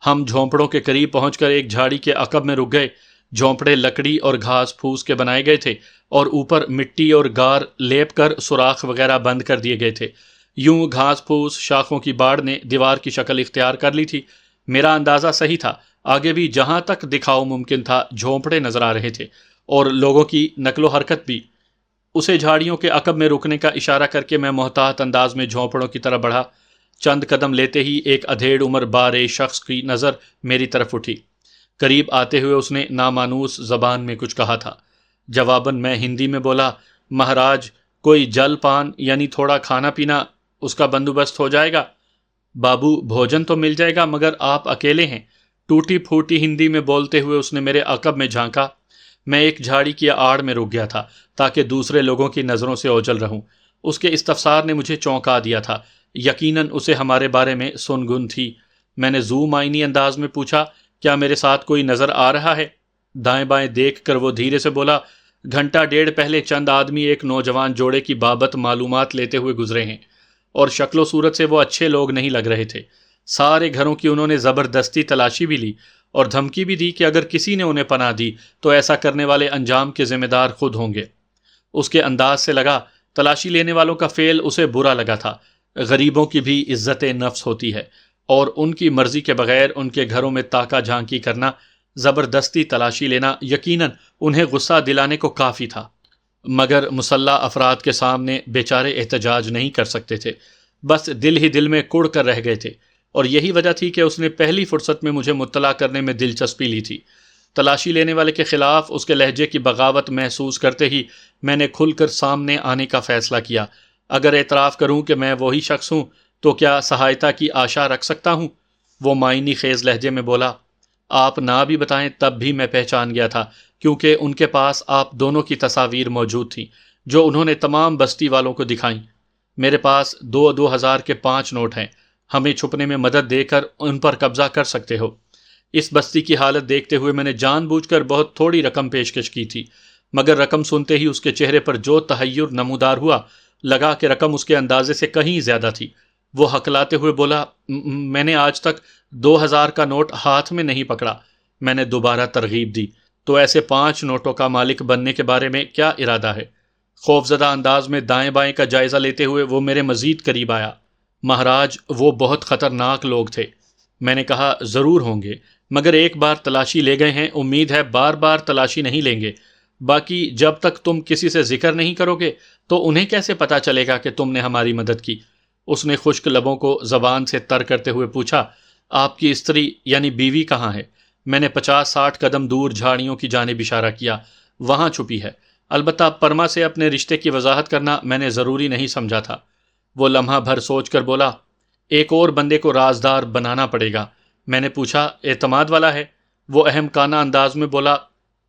ہم جھونپڑوں کے قریب پہنچ کر ایک جھاڑی کے عقب میں رک گئے۔ جھونپڑے لکڑی اور گھاس پھوس کے بنائے گئے تھے، اور اوپر مٹی اور گار لیپ کر سوراخ وغیرہ بند کر دیے گئے تھے۔ یوں گھاس پھوس، شاخوں کی باڑ نے دیوار کی شکل اختیار کر لی تھی۔ میرا اندازہ صحیح تھا، آگے بھی جہاں تک دکھاؤ ممکن تھا جھونپڑے نظر آ رہے تھے، اور لوگوں کی نقل و حرکت بھی۔ اسے جھاڑیوں کے عقب میں رکنے کا اشارہ کر کے میں محتاط انداز میں جھونپڑوں کی طرف بڑھا۔ چند قدم لیتے ہی ایک ادھیڑ عمر بارے شخص کی نظر میری طرف اٹھی۔ قریب آتے ہوئے اس نے نامانوس زبان میں کچھ کہا تھا۔ جواباً میں ہندی میں بولا، مہاراج کوئی جل پان یعنی تھوڑا کھانا پینا اس کا بندوبست ہو جائے گا؟ بابو بھوجن تو مل جائے گا، مگر آپ اکیلے ہیں۔ ٹوٹی پھوٹی ہندی میں بولتے ہوئے اس نے میرے عقب میں جھانکا۔ میں ایک جھاڑی کی آڑ میں رک گیا تھا تاکہ دوسرے لوگوں کی نظروں سے اوجھل رہوں۔ اس کے استفسار نے مجھے چونکا دیا تھا، یقیناً اسے ہمارے بارے میں سن گن تھی۔ میں نے ذو معنی انداز میں پوچھا، کیا میرے ساتھ کوئی نظر آ رہا ہے؟ دائیں بائیں دیکھ کر وہ دھیرے سے بولا، گھنٹہ ڈیڑھ پہلے چند آدمی ایک نوجوان جوڑے کی بابت معلومات لیتے ہوئے گزرے ہیں، اور شکل و صورت سے وہ اچھے لوگ نہیں لگ رہے تھے۔ سارے گھروں کی انہوں نے زبردستی تلاشی بھی لی اور دھمکی بھی دی کہ اگر کسی نے انہیں پناہ دی تو ایسا کرنے والے انجام کے ذمہ دار خود ہوں گے۔ اس کے انداز سے لگا تلاشی لینے والوں کا فعل اسے برا لگا تھا۔ غریبوں کی بھی عزت نفس ہوتی ہے، اور ان کی مرضی کے بغیر ان کے گھروں میں تاکہ جھانکی کرنا، زبردستی تلاشی لینا یقیناً انہیں غصہ دلانے کو کافی تھا، مگر مسلح افراد کے سامنے بیچارے احتجاج نہیں کر سکتے تھے، بس دل ہی دل میں کڑ کر رہ گئے تھے۔ اور یہی وجہ تھی کہ اس نے پہلی فرصت میں مجھے مطلع کرنے میں دلچسپی لی تھی۔ تلاشی لینے والے کے خلاف اس کے لہجے کی بغاوت محسوس کرتے ہی میں نے کھل کر سامنے آنے کا فیصلہ کیا۔ اگر اعتراف کروں کہ میں وہی شخص ہوں تو کیا سہایتا کی آشا رکھ سکتا ہوں؟ وہ معنی خیز لہجے میں بولا، آپ نہ بھی بتائیں تب بھی میں پہچان گیا تھا، کیونکہ ان کے پاس آپ دونوں کی تصاویر موجود تھیں جو انہوں نے تمام بستی والوں کو دکھائیں۔ میرے پاس 2,000 کے 5 نوٹ ہیں، ہمیں چھپنے میں مدد دے کر ان پر قبضہ کر سکتے ہو۔ اس بستی کی حالت دیکھتے ہوئے میں نے جان بوجھ کر بہت تھوڑی رقم پیشکش کی تھی، مگر رقم سنتے ہی اس کے چہرے پر جو تحیر نمودار ہوا، لگا کہ رقم اس کے اندازے سے کہیں زیادہ تھی۔ وہ ہکلاتے ہوئے بولا، میں نے آج تک 2,000 کا نوٹ ہاتھ میں نہیں پکڑا۔ میں نے دوبارہ ترغیب دی، تو ایسے 5 نوٹوں کا مالک بننے کے بارے میں کیا ارادہ ہے؟ خوفزدہ انداز میں دائیں بائیں کا جائزہ لیتے ہوئے وہ میرے مزید قریب آیا۔ مہاراج وہ بہت خطرناک لوگ تھے۔ میں نے کہا، ضرور ہوں گے، مگر ایک بار تلاشی لے گئے ہیں، امید ہے بار بار تلاشی نہیں لیں گے۔ باقی جب تک تم کسی سے ذکر نہیں کرو گے تو انہیں کیسے پتا چلے گا کہ تم نے ہماری مدد کی؟ اس نے خشک لبوں کو زبان سے تر کرتے ہوئے پوچھا، آپ کی استری یعنی بیوی کہاں ہے؟ میں نے 50-60 قدم دور جھاڑیوں کی جانب اشارہ کیا، وہاں چھپی ہے۔ البتہ پرما سے اپنے رشتے کی وضاحت کرنا میں نے ضروری نہیں سمجھا تھا۔ وہ لمحہ بھر سوچ کر بولا، ایک اور بندے کو رازدار بنانا پڑے گا۔ میں نے پوچھا، اعتماد والا ہے؟ وہ اہم کانہ انداز میں بولا،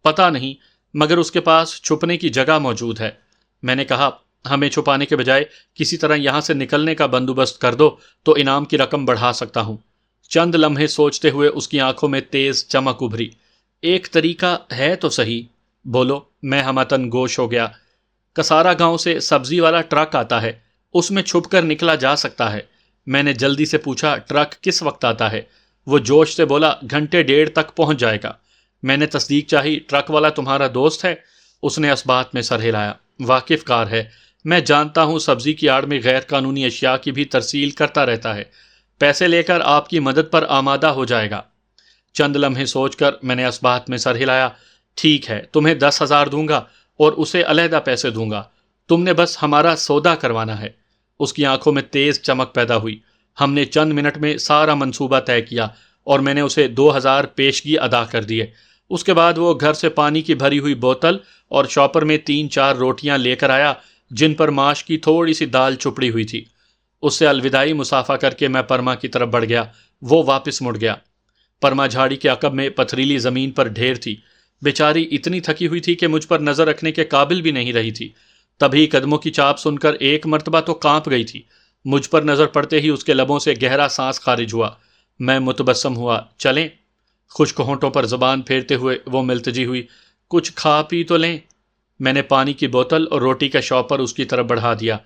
پتہ نہیں، مگر اس کے پاس چھپنے کی جگہ موجود ہے۔ میں نے کہا، ہمیں چھپانے کے بجائے کسی طرح یہاں سے نکلنے کا بندوبست کر دو تو انعام کی رقم بڑھا سکتا ہوں۔ چند لمحے سوچتے ہوئے اس کی آنکھوں میں تیز چمک ابھری۔ ایک طریقہ ہے تو صحیح، بولو۔ میں ہمتن گوش ہو گیا۔ کسارا گاؤں سے سبزی والا ٹرک آتا ہے، اس میں چھپ کر نکلا جا سکتا ہے۔ میں نے جلدی سے پوچھا، ٹرک کس وقت آتا ہے؟ وہ جوش سے بولا، گھنٹے ڈیڑھ تک پہنچ جائے گا۔ میں نے تصدیق چاہی، ٹرک والا تمہارا دوست ہے؟ اس نے اس بات میں سر ہلایا، واقف کار ہے، میں جانتا ہوں سبزی کی آڑ میں غیر قانونی اشیاء کی بھی ترسیل کرتا رہتا ہے، پیسے لے کر آپ کی مدد پر آمادہ ہو جائے گا۔ چند لمحے سوچ کر میں نے اس بات میں سر ہلایا۔ ٹھیک ہے، تمہیں 10,000 دوں گا اور اسے علیحدہ پیسے دوں گا، تم نے بس ہمارا سودا کروانا ہے۔ اس کی آنکھوں میں تیز چمک پیدا ہوئی۔ ہم نے چند منٹ میں سارا منصوبہ طے کیا اور میں نے اسے 2,000 پیشگی ادا کر دیے۔ اس کے بعد وہ گھر سے پانی کی بھری ہوئی بوتل اور شاپر میں 3-4 روٹیاں لے کر آیا جن پر ماش کی تھوڑی سی دال چپڑی ہوئی تھی۔ اس سے الوداعی مصافحہ کر کے میں پرما کی طرف بڑھ گیا۔ وہ واپس مڑ گیا۔ پرما جھاڑی کے عقب میں پتھریلی زمین پر ڈھیر تھی۔ بیچاری اتنی تھکی ہوئی تھی کہ مجھ پر نظر رکھنے کے قابل بھی نہیں رہی تھی۔ تبھی قدموں کی چاپ سن کر ایک مرتبہ تو کانپ گئی تھی۔ مجھ پر نظر پڑتے ہی اس کے لبوں سے گہرا سانس خارج ہوا۔ میں متبسم ہوا۔ چلیں؟ خشک ہونٹوں پر زبان پھیرتے ہوئے وہ ملتجی ہوئی۔ کچھ کھا پی تو لیں۔ میں نے پانی کی بوتل اور روٹی کا شاپر اس کی طرف بڑھا دیا۔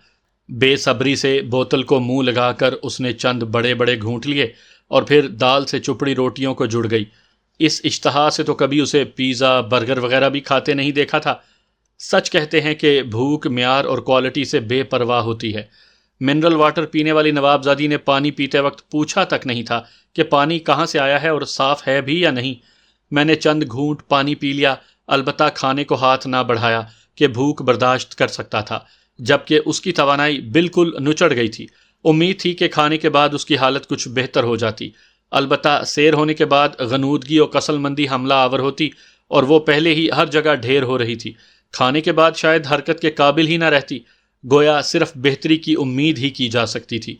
بے صبری سے بوتل کو منہ لگا کر اس نے چند بڑے بڑے گھونٹ لیے اور پھر دال سے چپڑی روٹیوں کو جڑ گئی۔ اس اشتہا سے تو کبھی اسے پیزا، برگر وغیرہ بھی کھاتے نہیں دیکھا تھا۔ سچ کہتے ہیں کہ بھوک معیار اور کوالٹی سے بے پرواہ ہوتی ہے۔ منرل واٹر پینے والی نوابزادی نے پانی پیتے وقت پوچھا تک نہیں تھا کہ پانی کہاں سے آیا ہے اور صاف ہے بھی یا نہیں۔ میں نے چند گھونٹ پانی پی لیا، البتہ کھانے کو ہاتھ نہ بڑھایا کہ بھوک برداشت کر سکتا تھا، جبکہ اس کی توانائی بالکل نچڑ گئی تھی۔ امید تھی کہ کھانے کے بعد اس کی حالت کچھ بہتر ہو جاتی، البتہ سیر ہونے کے بعد غنودگی اور کسل مندی حملہ آور ہوتی اور وہ پہلے ہی ہر جگہ ڈھیر ہو رہی تھی۔ کھانے کے بعد شاید حرکت کے قابل ہی نہ رہتی، گویا صرف بہتری کی امید ہی کی جا سکتی تھی۔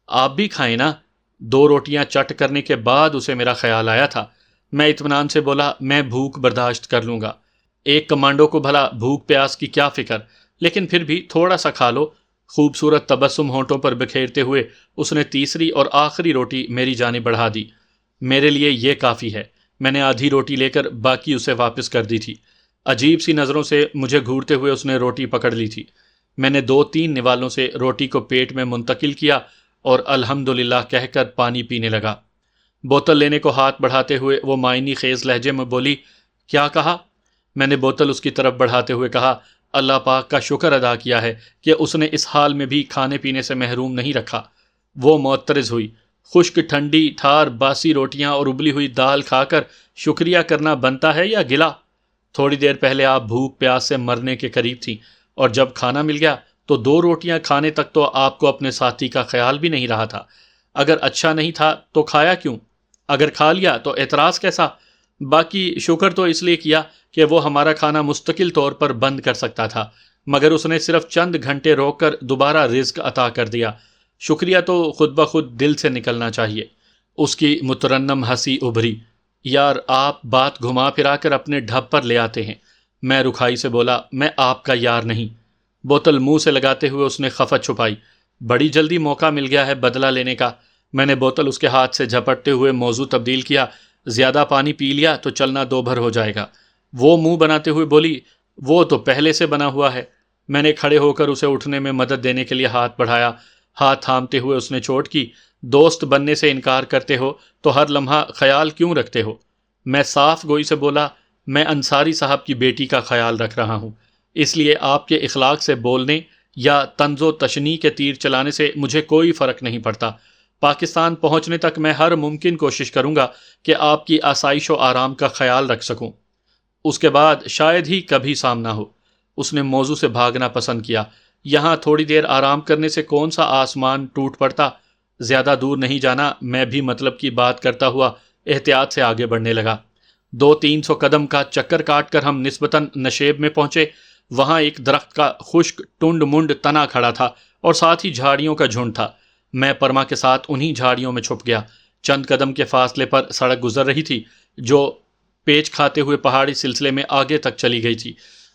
آپ بھی کھائیں نا؟ 2 روٹیاں چٹ کرنے کے بعد اسے میرا خیال آیا تھا۔ میں اطمینان سے بولا، میں بھوک برداشت کر لوں گا۔ ایک کمانڈو کو بھلا بھوک پیاس کی کیا فکر، لیکن پھر بھی تھوڑا سا کھا لو۔ خوبصورت تبسم ہونٹوں پر بکھیرتے ہوئے اس نے تیسری اور آخری روٹی میری جانب بڑھا دی۔ میرے لیے یہ کافی ہے۔ میں نے آدھی روٹی لے کر باقی اسے واپس کر دی تھی۔ عجیب سی نظروں سے مجھے گھورتے ہوئے اس نے روٹی پکڑ لی تھی۔ میں نے 2-3 نوالوں سے روٹی کو پیٹ میں منتقل کیا اور الحمدللہ کہہ کر پانی پینے لگا۔ بوتل لینے کو ہاتھ بڑھاتے ہوئے وہ معنی خیز لہجے میں بولی، کیا کہا؟ میں نے بوتل اس کی طرف بڑھاتے ہوئے کہا، اللہ پاک کا شکر ادا کیا ہے کہ اس نے اس حال میں بھی کھانے پینے سے محروم نہیں رکھا۔ وہ معترض ہوئی۔ خشک ٹھنڈی ٹھار باسی روٹیاں اور ابلی ہوئی دال کھا کر شکریہ کرنا بنتا ہے یا گلا؟ تھوڑی دیر پہلے آپ بھوک پیاس سے مرنے کے قریب تھیں اور جب کھانا مل گیا تو 2 روٹیاں کھانے تک تو آپ کو اپنے ساتھی کا خیال بھی نہیں رہا تھا۔ اگر اچھا نہیں تھا تو کھایا کیوں؟ اگر کھا لیا تو اعتراض کیسا؟ باقی شکر تو اس لیے کیا کہ وہ ہمارا کھانا مستقل طور پر بند کر سکتا تھا، مگر اس نے صرف چند گھنٹے روک کر دوبارہ رزق عطا کر دیا۔ شکریہ تو خود بخود دل سے نکلنا چاہیے۔ اس کی مترنم ہنسی ابھری۔ یار آپ بات گھما پھرا کر اپنے ڈھب پر لے آتے ہیں۔ میں رکھائی سے بولا، میں آپ کا یار نہیں۔ بوتل منہ سے لگاتے ہوئے اس نے خفت چھپائی۔ بڑی جلدی موقع مل گیا ہے بدلہ لینے کا۔ میں نے بوتل اس کے ہاتھ سے جھپٹتے ہوئے موضوع تبدیل کیا، زیادہ پانی پی لیا تو چلنا 2 بھر ہو جائے گا۔ وہ منہ بناتے ہوئے بولی، وہ تو پہلے سے بنا ہوا ہے۔ میں نے کھڑے ہو کر اسے اٹھنے میں مدد دینے کے لیے ہاتھ بڑھایا۔ ہاتھ تھامتے ہوئے اس نے چوٹ کی، دوست بننے سے انکار کرتے ہو تو ہر لمحہ خیال کیوں رکھتے ہو؟ میں صاف گوئی سے بولا، میں انصاری صاحب کی بیٹی کا خیال رکھ رہا ہوں، اس لیے آپ کے اخلاق سے بولنے یا طنز و تشنیع کے تیر چلانے سے مجھے کوئی فرق نہیں پڑتا۔ پاکستان پہنچنے تک میں ہر ممکن کوشش کروں گا کہ آپ کی آسائش و آرام کا خیال رکھ سکوں، اس کے بعد شاید ہی کبھی سامنا ہو۔ اس نے موضوع سے بھاگنا پسند کیا۔ یہاں تھوڑی دیر آرام کرنے سے کون سا آسمان ٹوٹ پڑتا؟ زیادہ دور نہیں جانا، میں بھی مطلب کی بات کرتا ہوا احتیاط سے آگے بڑھنے لگا۔ 200-300 قدم کا چکر کاٹ کر ہم نسبتاً نشیب میں پہنچے۔ وہاں ایک درخت کا خشک ٹنڈ منڈ تنا کھڑا تھا اور ساتھ ہی جھاڑیوں کا جھنڈ تھا۔ میں پرما کے ساتھ انہی جھاڑیوں میں چھپ گیا۔ چند قدم کے فاصلے پر سڑک گزر رہی تھی جو پیچ کھاتے ہوئے پہاڑی سلسلے میں آگے تک چلی گئی تھی۔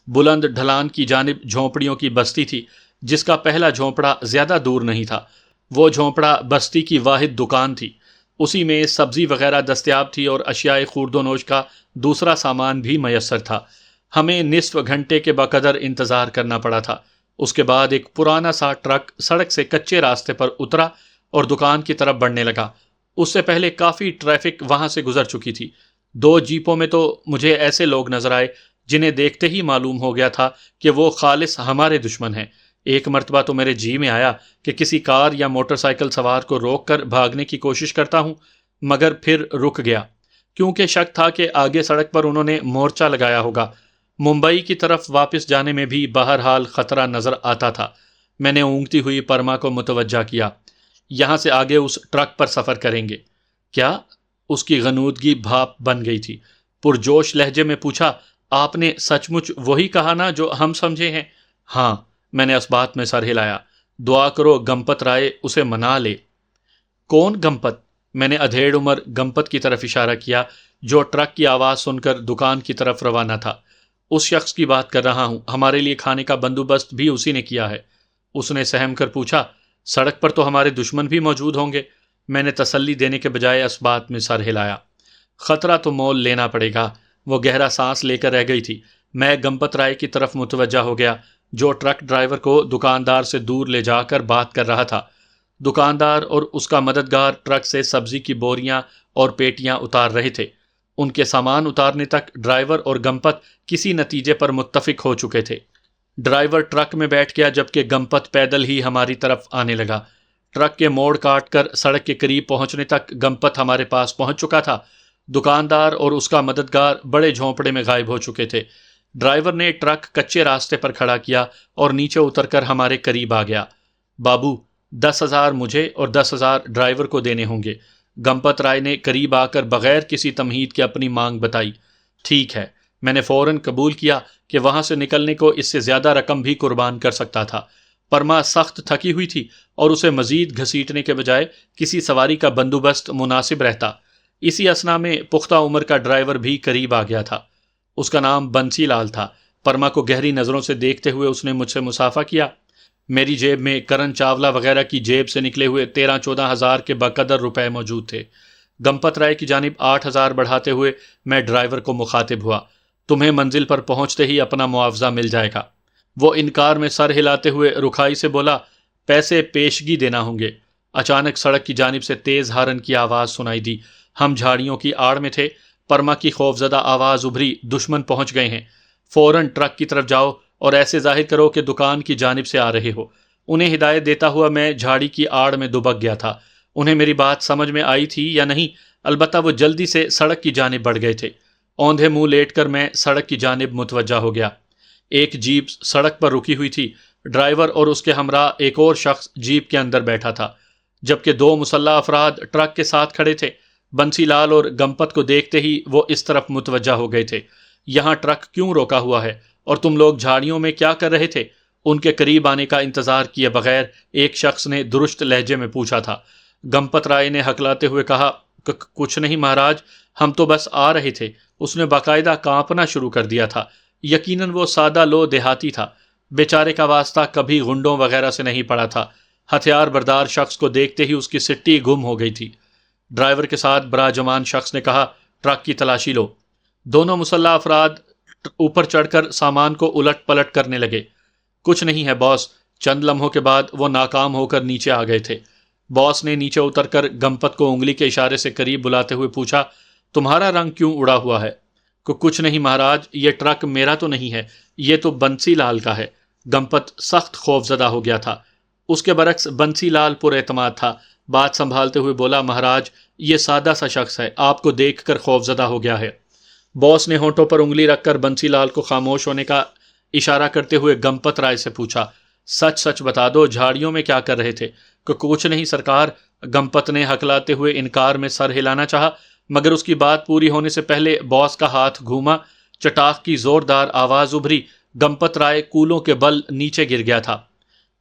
بلند ڈھلان کی جانب جھونپڑیوں کی بستی تھی جس کا پہلا جھونپڑا زیادہ دور نہیں تھا۔ وہ جھونپڑا بستی کی واحد دکان تھی، اسی میں سبزی وغیرہ دستیاب تھی اور اشیاء خورد و نوش کا دوسرا سامان بھی میسر تھا۔ ہمیں نصف گھنٹے کے بقدر انتظار کرنا پڑا تھا۔ اس کے بعد ایک پرانا سا ٹرک سڑک سے کچے راستے پر اترا اور دکان کی طرف بڑھنے لگا۔ اس سے پہلے کافی ٹریفک وہاں سے گزر چکی تھی۔ 2 جیپوں میں تو مجھے ایسے لوگ نظر آئے جنہیں دیکھتے ہی معلوم ہو گیا تھا کہ وہ خالص ہمارے دشمن ہیں۔ ایک مرتبہ تو میرے جی میں آیا کہ کسی کار یا موٹر سائیکل سوار کو روک کر بھاگنے کی کوشش کرتا ہوں، مگر پھر رک گیا۔ کیونکہ شک تھا کہ آگے سڑک پر انہوں نے مورچہ لگایا ہوگا۔ ممبئی کی طرف واپس جانے میں بھی بہرحال خطرہ نظر آتا تھا۔ میں نے اونگتی ہوئی پرما کو متوجہ کیا۔ یہاں سے آگے اس ٹرک پر سفر کریں گے کیا؟ اس کی غنودگی بھاپ بن گئی تھی۔ پرجوش لہجے میں پوچھا، آپ نے سچ مچ وہی کہا نا جو ہم سمجھے ہیں؟ ہاں، میں نے اس بات میں سر ہلایا۔ دعا کرو گمپت رائے اسے منا لے۔ کون گمپت؟ میں نے ادھیڑ عمر گمپت کی طرف اشارہ کیا جو ٹرک کی آواز سن کر دکان کی طرف روانہ تھا۔ اس شخص کی بات کر رہا ہوں، ہمارے لیے کھانے کا بندوبست بھی اسی نے کیا ہے۔ اس نے سہم کر پوچھا، سڑک پر تو ہمارے دشمن بھی موجود ہوں گے؟ میں نے تسلی دینے کے بجائے اس بات میں سر ہلایا۔ خطرہ تو مول لینا پڑے گا۔ وہ گہرا سانس لے کر رہ گئی تھی۔ میں گمپت رائے کی طرف متوجہ ہو گیا جو ٹرک ڈرائیور کو دکاندار سے دور لے جا کر بات کر رہا تھا۔ دکاندار اور اس کا مددگار ٹرک سے سبزی کی بوریاں اور پیٹیاں اتار رہے تھے۔ ان کے سامان اتارنے تک ڈرائیور اور گمپت کسی نتیجے پر متفق ہو چکے تھے۔ ڈرائیور ٹرک میں بیٹھ گیا جبکہ گمپت پیدل ہی ہماری طرف آنے لگا۔ ٹرک کے موڑ کاٹ کر سڑک کے قریب پہنچنے تک گمپت ہمارے پاس پہنچ چکا تھا۔ دکاندار اور اس کا مددگار بڑے جھونپڑے میں غائب ہو چکے تھے۔ ڈرائیور نے ٹرک کچے راستے پر کھڑا کیا اور نیچے اتر کر ہمارے قریب آ گیا۔ بابو، 10,000 مجھے اور 10,000 ڈرائیور کو دینے ہوں گے۔ گمپت رائے نے قریب آ کر بغیر کسی تمہید کے اپنی مانگ بتائی۔ ٹھیک ہے، میں نے فوراً قبول کیا کہ وہاں سے نکلنے کو اس سے زیادہ رقم بھی قربان کر سکتا تھا۔ پرما سخت تھکی ہوئی تھی اور اسے مزید گھسیٹنے کے بجائے کسی سواری کا بندوبست مناسب رہتا۔ اسی اثنا میں پختہ عمر کا ڈرائیور بھی قریب آ گیا تھا۔ اس کا نام بنسی لال تھا۔ پرما کو گہری نظروں سے دیکھتے ہوئے اس نے مجھ سے مصافحہ کیا۔ میری جیب میں کرن چاولہ وغیرہ کی جیب سے نکلے ہوئے 13-14 ہزار کے بقدر روپے موجود تھے۔ گمپت رائے کی جانب 8,000 بڑھاتے ہوئے میں ڈرائیور کو مخاطب ہوا، تمہیں منزل پر پہنچتے ہی اپنا معاوضہ مل جائے گا۔ وہ انکار میں سر ہلاتے ہوئے رکھائی سے بولا، پیسے پیشگی دینا ہوں گے۔ اچانک سڑک کی جانب سے تیز ہارن کی آواز سنائی دی۔ ہم جھاڑیوں کی آڑ میں تھے۔ پرما کی خوفزدہ آواز ابھری، دشمن پہنچ گئے ہیں۔ فوراً ٹرک کی طرف جاؤ اور ایسے ظاہر کرو کہ دکان کی جانب سے آ رہے ہو۔ انہیں ہدایت دیتا ہوا میں جھاڑی کی آڑ میں دبک گیا تھا۔ انہیں میری بات سمجھ میں آئی تھی یا نہیں، البتہ وہ جلدی سے سڑک کی جانب بڑھ گئے تھے۔ اوندھے منہ لیٹ کر میں سڑک کی جانب متوجہ ہو گیا۔ ایک جیپ سڑک پر رکی ہوئی تھی۔ ڈرائیور اور اس کے ہمراہ ایک اور شخص جیپ کے اندر بیٹھا تھا، جبکہ 2 مسلح افراد ٹرک کے ساتھ کھڑے تھے۔ بنسی لال اور گمپت کو دیکھتے ہی وہ اس طرف متوجہ ہو گئے تھے۔ یہاں ٹرک کیوں روکا ہوا ہے اور تم لوگ جھاڑیوں میں کیا کر رہے تھے؟ ان کے قریب آنے کا انتظار کیے بغیر ایک شخص نے درست لہجے میں پوچھا تھا۔ گمپت رائے نے ہکلاتے ہوئے کہا، کچھ نہیں مہاراج، ہم تو بس آ رہے تھے۔ اس نے باقاعدہ کانپنا شروع کر دیا تھا۔ یقیناً وہ سادہ لو دیہاتی تھا۔ بیچارے کا واسطہ کبھی غنڈوں وغیرہ سے نہیں پڑا تھا۔ ہتھیار بردار شخص کو دیکھتے ہی اس کی سٹی گم ہو گئی تھی۔ ڈرائیور کے ساتھ براجمان شخص نے کہا، ٹرک کی تلاشی لو۔ دونوں مسلح افراد اوپر چڑھ کر سامان کو الٹ پلٹ کرنے لگے۔ کچھ نہیں ہے باس۔ چند لمحوں کے بعد وہ ناکام ہو کر نیچے آ گئے تھے۔ باس نے نیچے اتر کر گمپت کو انگلی کے اشارے سے قریب بلاتے ہوئے پوچھا، تمہارا رنگ کیوں اڑا ہوا ہے؟ کچھ نہیں مہاراج، یہ ٹرک میرا تو نہیں ہے، یہ تو بنسی لال کا ہے۔ گمپت سخت خوفزدہ ہو گیا تھا۔ اس کے برعکس بنسی لال پر اعتماد تھا۔ بات سنبھالتے ہوئے بولا، مہاراج یہ سادہ سا شخص ہے، آپ کو دیکھ کر خوفزدہ ہو گیا ہے۔ باس نے ہونٹوں پر انگلی رکھ کر بنسی لال کو خاموش ہونے کا اشارہ کرتے ہوئے گمپت رائے سے پوچھا، سچ سچ بتا دو، جھاڑیوں میں کیا کر رہے تھے؟ کچھ نہیں سرکار۔ گمپت نے ہکلاتے ہوئے انکار میں سر ہلانا چاہا، مگر اس کی بات پوری ہونے سے پہلے باس کا ہاتھ گھوما، چٹاخ کی زوردار آواز ابھری، گمپت رائے کولوں کے بل نیچے گر گیا تھا۔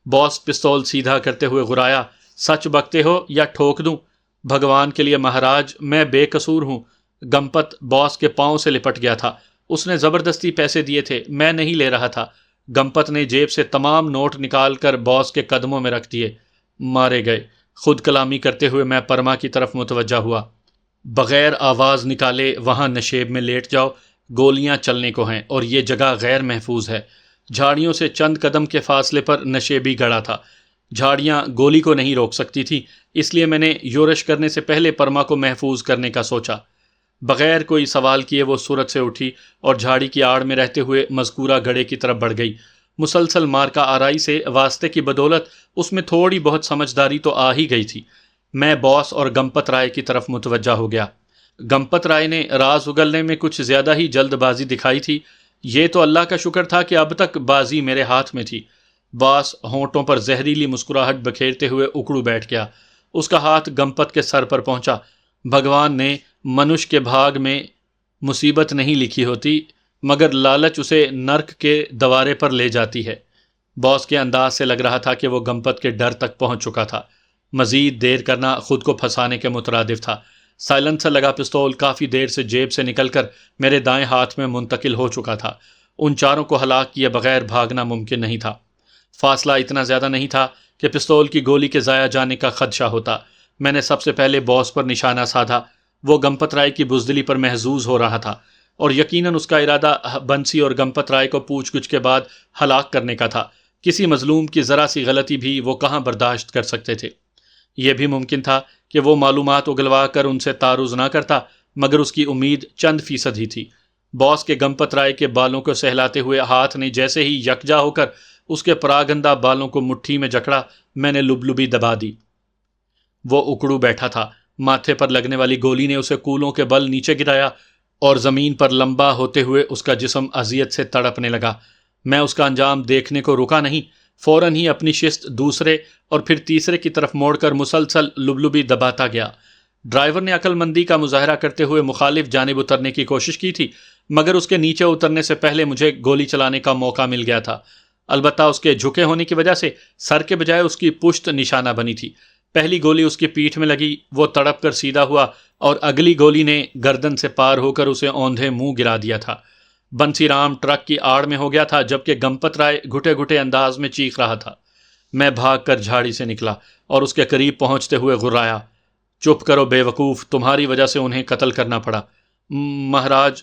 باس پستول سیدھا کرتے ہوئے غرایا، سچ بکتے ہو یا ٹھوک دوں؟ بھگوان کے لیے مہاراج، میں بے قصور ہوں۔ گمپت باس کے پاؤں سے لپٹ گیا تھا۔ اس نے زبردستی پیسے دیے تھے، میں نہیں لے رہا تھا۔ گمپت نے جیب سے تمام نوٹ نکال کر باس کے قدموں میں رکھ دیے۔ مارے گئے۔ خود کلامی کرتے ہوئے میں پرما کی طرف متوجہ ہوا۔ بغیر آواز نکالے وہاں نشیب میں لیٹ جاؤ، گولیاں چلنے کو ہیں اور یہ جگہ غیر محفوظ ہے۔ جھاڑیوں سے چند قدم کے فاصلے پر نشیبی گڑا تھا۔ جھاڑیاں گولی کو نہیں روک سکتی تھی، اس لیے میں نے یورش کرنے سے پہلے پرما کو محفوظ کرنے کا سوچا۔ بغیر کوئی سوال کیے وہ صورت سے اٹھی اور جھاڑی کی آڑ میں رہتے ہوئے مذکورہ گڑھے کی طرف بڑھ گئی۔ مسلسل مارکا آرائی سے واسطے کی بدولت اس میں تھوڑی بہت سمجھداری تو آ ہی گئی تھی۔ میں باس اور گمپت رائے کی طرف متوجہ ہو گیا۔ گمپت رائے نے راز اگلنے میں کچھ زیادہ ہی جلد بازی دکھائی تھی۔ یہ تو اللہ کا شکر تھا کہ اب تک بازی میرے ہاتھ میں تھی۔ باس ہونٹوں پر زہریلی مسکراہٹ بکھیرتے ہوئے اکڑو بیٹھ گیا۔ اس کا ہاتھ گمپت کے سر پر پہنچا۔ بھگوان نے منش کے بھاگ میں مصیبت نہیں لکھی ہوتی، مگر لالچ اسے نرک کے دوارے پر لے جاتی ہے۔ باس کے انداز سے لگ رہا تھا کہ وہ گمپت کے ڈر تک پہنچ چکا تھا۔ مزید دیر کرنا خود کو پھنسانے کے مترادف تھا۔ سائلنسر لگا پستول کافی دیر سے جیب سے نکل کر میرے دائیں ہاتھ میں منتقل ہو چکا تھا۔ ان چاروں کو ہلاک کیے بغیر بھاگنا ممکن نہیں تھا۔ فاصلہ اتنا زیادہ نہیں تھا کہ پستول کی گولی کے ضائع جانے کا خدشہ ہوتا۔ میں نے سب سے پہلے باس پر نشانہ سادھا۔ وہ گمپت رائے کی بزدلی پر محظوظ ہو رہا تھا، اور یقیناً اس کا ارادہ بنسی اور گمپت رائے کو پوچھ گچھ کے بعد ہلاک کرنے کا تھا۔ کسی مظلوم کی ذرا سی غلطی بھی وہ کہاں برداشت کر سکتے تھے؟ یہ بھی ممکن تھا کہ وہ معلومات اگلوا کر ان سے تعرض نہ کرتا، مگر اس کی امید چند فیصد ہی تھی۔ باس کے گمپت رائے کے بالوں کو سہلاتے ہوئے ہاتھ نے جیسے ہی یکجا ہو کر اس کے پراگندہ بالوں کو مٹھی میں جکڑا، میں نے لبلبی دبا دی۔ وہ اکڑو بیٹھا تھا۔ ماتھے پر لگنے والی گولی نے اسے کولوں کے بل نیچے گرایا اور زمین پر لمبا ہوتے ہوئے اس کا جسم اذیت سے تڑپنے لگا۔ میں اس کا انجام دیکھنے کو رکا نہیں، فوراً ہی اپنی شست دوسرے اور پھر تیسرے کی طرف موڑ کر مسلسل لبلبی دباتا گیا۔ ڈرائیور نے عقل مندی کا مظاہرہ کرتے ہوئے مخالف جانب اترنے کی کوشش کی تھی، مگر اس کے نیچے اترنے سے پہلے مجھے گولی چلانے کا موقع مل گیا تھا۔ البتہ اس کے جھکے ہونے کی وجہ سے سر کے بجائے اس کی پشت نشانہ بنی تھی۔ پہلی گولی اس کی پیٹھ میں لگی، وہ تڑپ کر سیدھا ہوا، اور اگلی گولی نے گردن سے پار ہو کر اسے اوندھے منہ گرا دیا تھا۔ بنسی رام ٹرک کی آڑ میں ہو گیا تھا، جبکہ گمپت رائے گھٹے گھٹے انداز میں چیخ رہا تھا۔ میں بھاگ کر جھاڑی سے نکلا اور اس کے قریب پہنچتے ہوئے غرایا، چپ کرو بے وقوف، تمہاری وجہ سے انہیں قتل کرنا پڑا۔ مہاراج،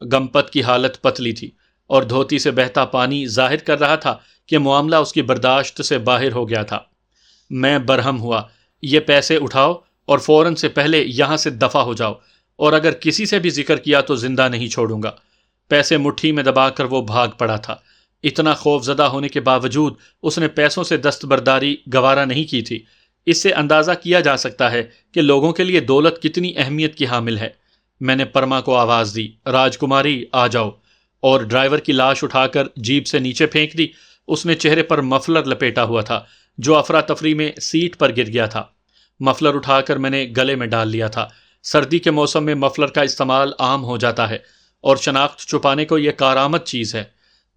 گمپت کی حالت پتلی تھی اور دھوتی سے بہتا پانی ظاہر کر رہا تھا کہ معاملہ اس کی برداشت سے باہر ہو گیا تھا۔ میں برہم ہوا۔ یہ پیسے اٹھاؤ اور فوراً سے پہلے یہاں سے دفع ہو جاؤ، اور اگر کسی سے بھی ذکر کیا تو زندہ نہیں چھوڑوں گا۔ پیسے مٹھی میں دبا کر وہ بھاگ پڑا تھا۔ اتنا خوف زدہ ہونے کے باوجود اس نے پیسوں سے دستبرداری گوارا نہیں کی تھی۔ اس سے اندازہ کیا جا سکتا ہے کہ لوگوں کے لیے دولت کتنی اہمیت کی حامل ہے۔ میں نے پرما کو آواز دی، راجکماری آ جاؤ، اور ڈرائیور کی لاش اٹھا کر جیپ سے نیچے پھینک دی۔ اس نے چہرے پر مفلر لپیٹا ہوا تھا جو افراتفری میں سیٹ پر گر گیا تھا۔ مفلر اٹھا کر میں نے گلے میں ڈال لیا تھا۔ سردی کے موسم میں مفلر کا استعمال عام ہو جاتا ہے، اور شناخت چھپانے کو یہ کارآمد چیز ہے۔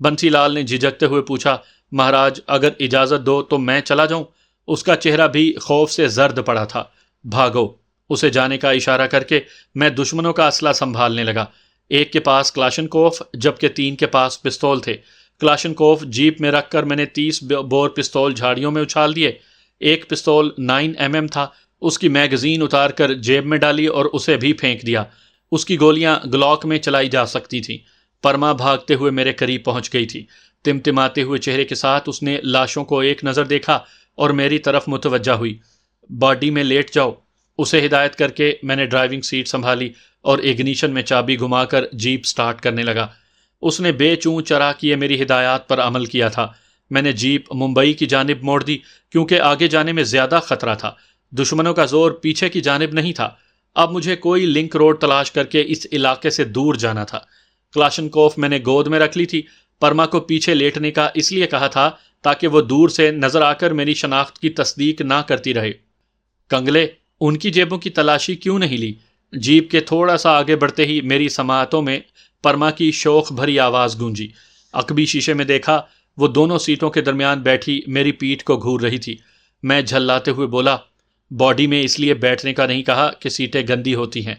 بنسی لال نے جھجکتے ہوئے پوچھا، مہاراج اگر اجازت دو تو میں چلا جاؤں؟ اس کا چہرہ بھی خوف سے زرد پڑا تھا۔ بھاگو، اسے جانے کا اشارہ کر کے میں دشمنوں کا اسلحہ سنبھالنے لگا۔ ایک کے پاس کلاشنکوف جبکہ 3 کے پاس پستول تھے۔ کلاشنکوف جیپ میں رکھ کر میں نے 30 بور پستول جھاڑیوں میں اچھال دیے۔ ایک پستول 9mm تھا، اس کی میگزین اتار کر جیب میں ڈالی اور اسے بھی پھینک دیا۔ اس کی گولیاں گلاک میں چلائی جا سکتی تھیں۔ پرما بھاگتے ہوئے میرے قریب پہنچ گئی تھی۔ تمتماتے ہوئے چہرے کے ساتھ اس نے لاشوں کو ایک نظر دیکھا اور میری طرف متوجہ ہوئی۔ باڈی میں لیٹ جاؤ، اسے ہدایت کر کے میں نے ڈرائیونگ سیٹ سنبھالی اور اگنیشن میں چابی گھما کر جیپ سٹارٹ کرنے لگا۔ اس نے بے چون چرا کیے میری ہدایات پر عمل کیا تھا۔ میں نے جیپ ممبئی کی جانب موڑ دی کیونکہ آگے جانے میں زیادہ خطرہ تھا۔ دشمنوں کا زور پیچھے کی جانب نہیں تھا۔ اب مجھے کوئی لنک روڈ تلاش کر کے اس علاقے سے دور جانا تھا۔ کلاشنکوف میں نے گود میں رکھ لی تھی۔ پرما کو پیچھے لیٹنے کا اس لیے کہا تھا تاکہ وہ دور سے نظر آ کر میری شناخت کی تصدیق نہ کرتی رہے۔ کنگلے، ان کی جیبوں کی تلاشی کیوں نہیں لی؟ جیپ کے تھوڑا سا آگے بڑھتے ہی میری سماعتوں میں پرما کی شوق بھری آواز گونجی۔ عقبی شیشے میں دیکھا، وہ دونوں سیٹوں کے درمیان بیٹھی میری پیٹھ کو گھور رہی تھی۔ میں جھلاتے ہوئے بولا، باڈی میں اس لیے بیٹھنے کا نہیں کہا کہ سیٹیں گندی ہوتی ہیں۔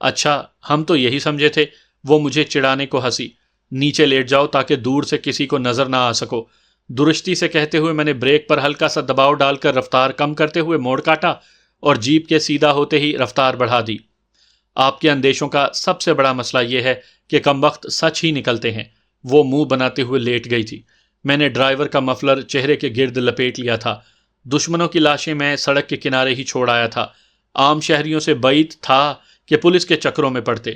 اچھا، ہم تو یہی سمجھے تھے۔ وہ مجھے چڑھانے کو ہنسی۔ نیچے لیٹ جاؤ تاکہ دور سے کسی کو نظر نہ آ سکو۔ درستی سے کہتے ہوئے میں نے بریک پر ہلکا سا دباؤ ڈال کر رفتار کم کرتے ہوئے موڑ کاٹا اور جیپ کے سیدھا ہوتے ہی رفتار بڑھا دی۔ آپ کے اندیشوں کا سب سے بڑا مسئلہ یہ ہے کہ کم وقت سچ ہی نکلتے ہیں۔ وہ منہ بناتے ہوئے لیٹ گئی تھی۔ میں نے ڈرائیور کا مفلر چہرے کے گرد لپیٹ لیا تھا۔ دشمنوں کی لاشیں میں سڑک کے کنارے ہی چھوڑ آیا تھا۔ عام شہریوں سے بعید تھا کہ پولیس کے چکروں میں پڑتے۔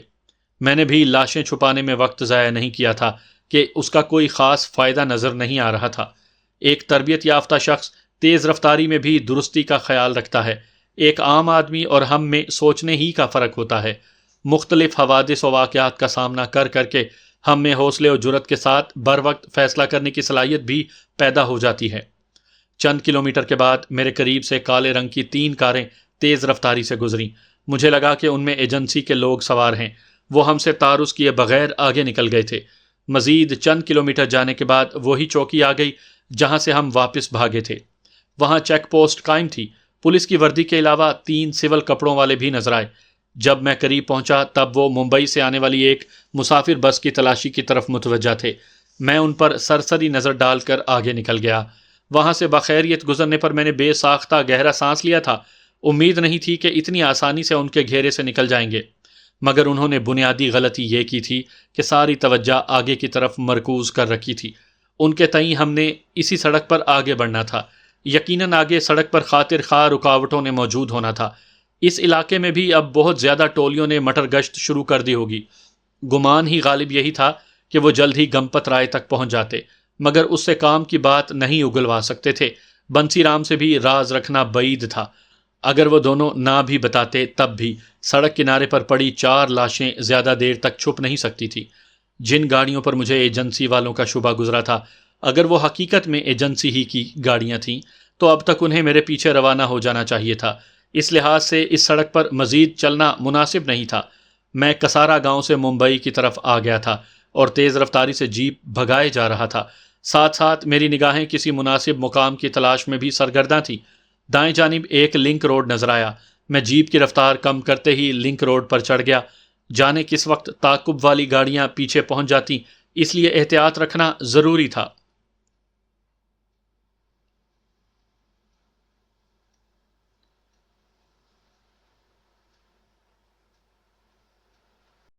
میں نے بھی لاشیں چھپانے میں وقت ضائع نہیں کیا تھا کہ اس کا کوئی خاص فائدہ نظر نہیں آ رہا تھا۔ ایک تربیت یافتہ شخص تیز رفتاری میں بھی درستی کا خیال رکھتا ہے۔ ایک عام آدمی اور ہم میں سوچنے ہی کا فرق ہوتا ہے۔ مختلف حوادث و واقعات کا سامنا کر کر کے ہم میں حوصلے و جرأت کے ساتھ بر وقت فیصلہ کرنے کی صلاحیت بھی پیدا ہو جاتی ہے۔ چند کلومیٹر کے بعد میرے قریب سے کالے رنگ کی 3 کاریں تیز رفتاری سے گزریں۔ مجھے لگا کہ ان میں ایجنسی کے لوگ سوار ہیں۔ وہ ہم سے تعارض کیے بغیر آگے نکل گئے تھے۔ مزید چند کلومیٹر جانے کے بعد وہی چوکی آ گئی جہاں سے ہم واپس بھاگے تھے۔ وہاں چیک پوسٹ قائم تھی۔ پولیس کی وردی کے علاوہ 3 سول کپڑوں والے بھی نظر آئے۔ جب میں قریب پہنچا تب وہ ممبئی سے آنے والی ایک مسافر بس کی تلاشی کی طرف متوجہ تھے۔ میں ان پر سرسری نظر ڈال کر آگے نکل گیا۔ وہاں سے بخیریت گزرنے پر میں نے بے ساختہ گہرا سانس لیا تھا۔ امید نہیں تھی کہ اتنی آسانی سے ان کے گھیرے سے نکل جائیں گے، مگر انہوں نے بنیادی غلطی یہ کی تھی کہ ساری توجہ آگے کی طرف مرکوز کر رکھی تھی۔ ان کے تئیں ہم نے اسی سڑک پر آگے بڑھنا تھا۔ یقیناً آگے سڑک پر خاطر خواہ رکاوٹوں نے موجود ہونا تھا۔ اس علاقے میں بھی اب بہت زیادہ ٹولیوں نے مٹر گشت شروع کر دی ہوگی۔ گمان ہی غالب یہی تھا کہ وہ جلد ہی گمپت رائے تک پہنچ جاتے، مگر اس سے کام کی بات نہیں اگلوا سکتے تھے۔ بنسی رام سے بھی راز رکھنا بعید تھا۔ اگر وہ دونوں نہ بھی بتاتے تب بھی سڑک کنارے پر پڑی 4 لاشیں زیادہ دیر تک چھپ نہیں سکتی تھی۔ جن گاڑیوں پر مجھے ایجنسی والوں کا شبہ گزرا تھا، اگر وہ حقیقت میں ایجنسی ہی کی گاڑیاں تھیں تو اب تک انہیں میرے پیچھے روانہ ہو جانا چاہیے تھا۔ اس لحاظ سے اس سڑک پر مزید چلنا مناسب نہیں تھا۔ میں کسارا گاؤں سے ممبئی کی طرف آ گیا تھا اور تیز رفتاری سے جیپ بھگائے جا رہا تھا۔ ساتھ ساتھ میری نگاہیں کسی مناسب مقام کی تلاش میں بھی سرگرداں تھیں۔ دائیں جانب ایک لنک روڈ نظر آیا۔ میں جیپ کی رفتار کم کرتے ہی لنک روڈ پر چڑھ گیا۔ جانے کس وقت تعاقب والی گاڑیاں پیچھے پہنچ جاتی، اس لیے احتیاط رکھنا ضروری تھا۔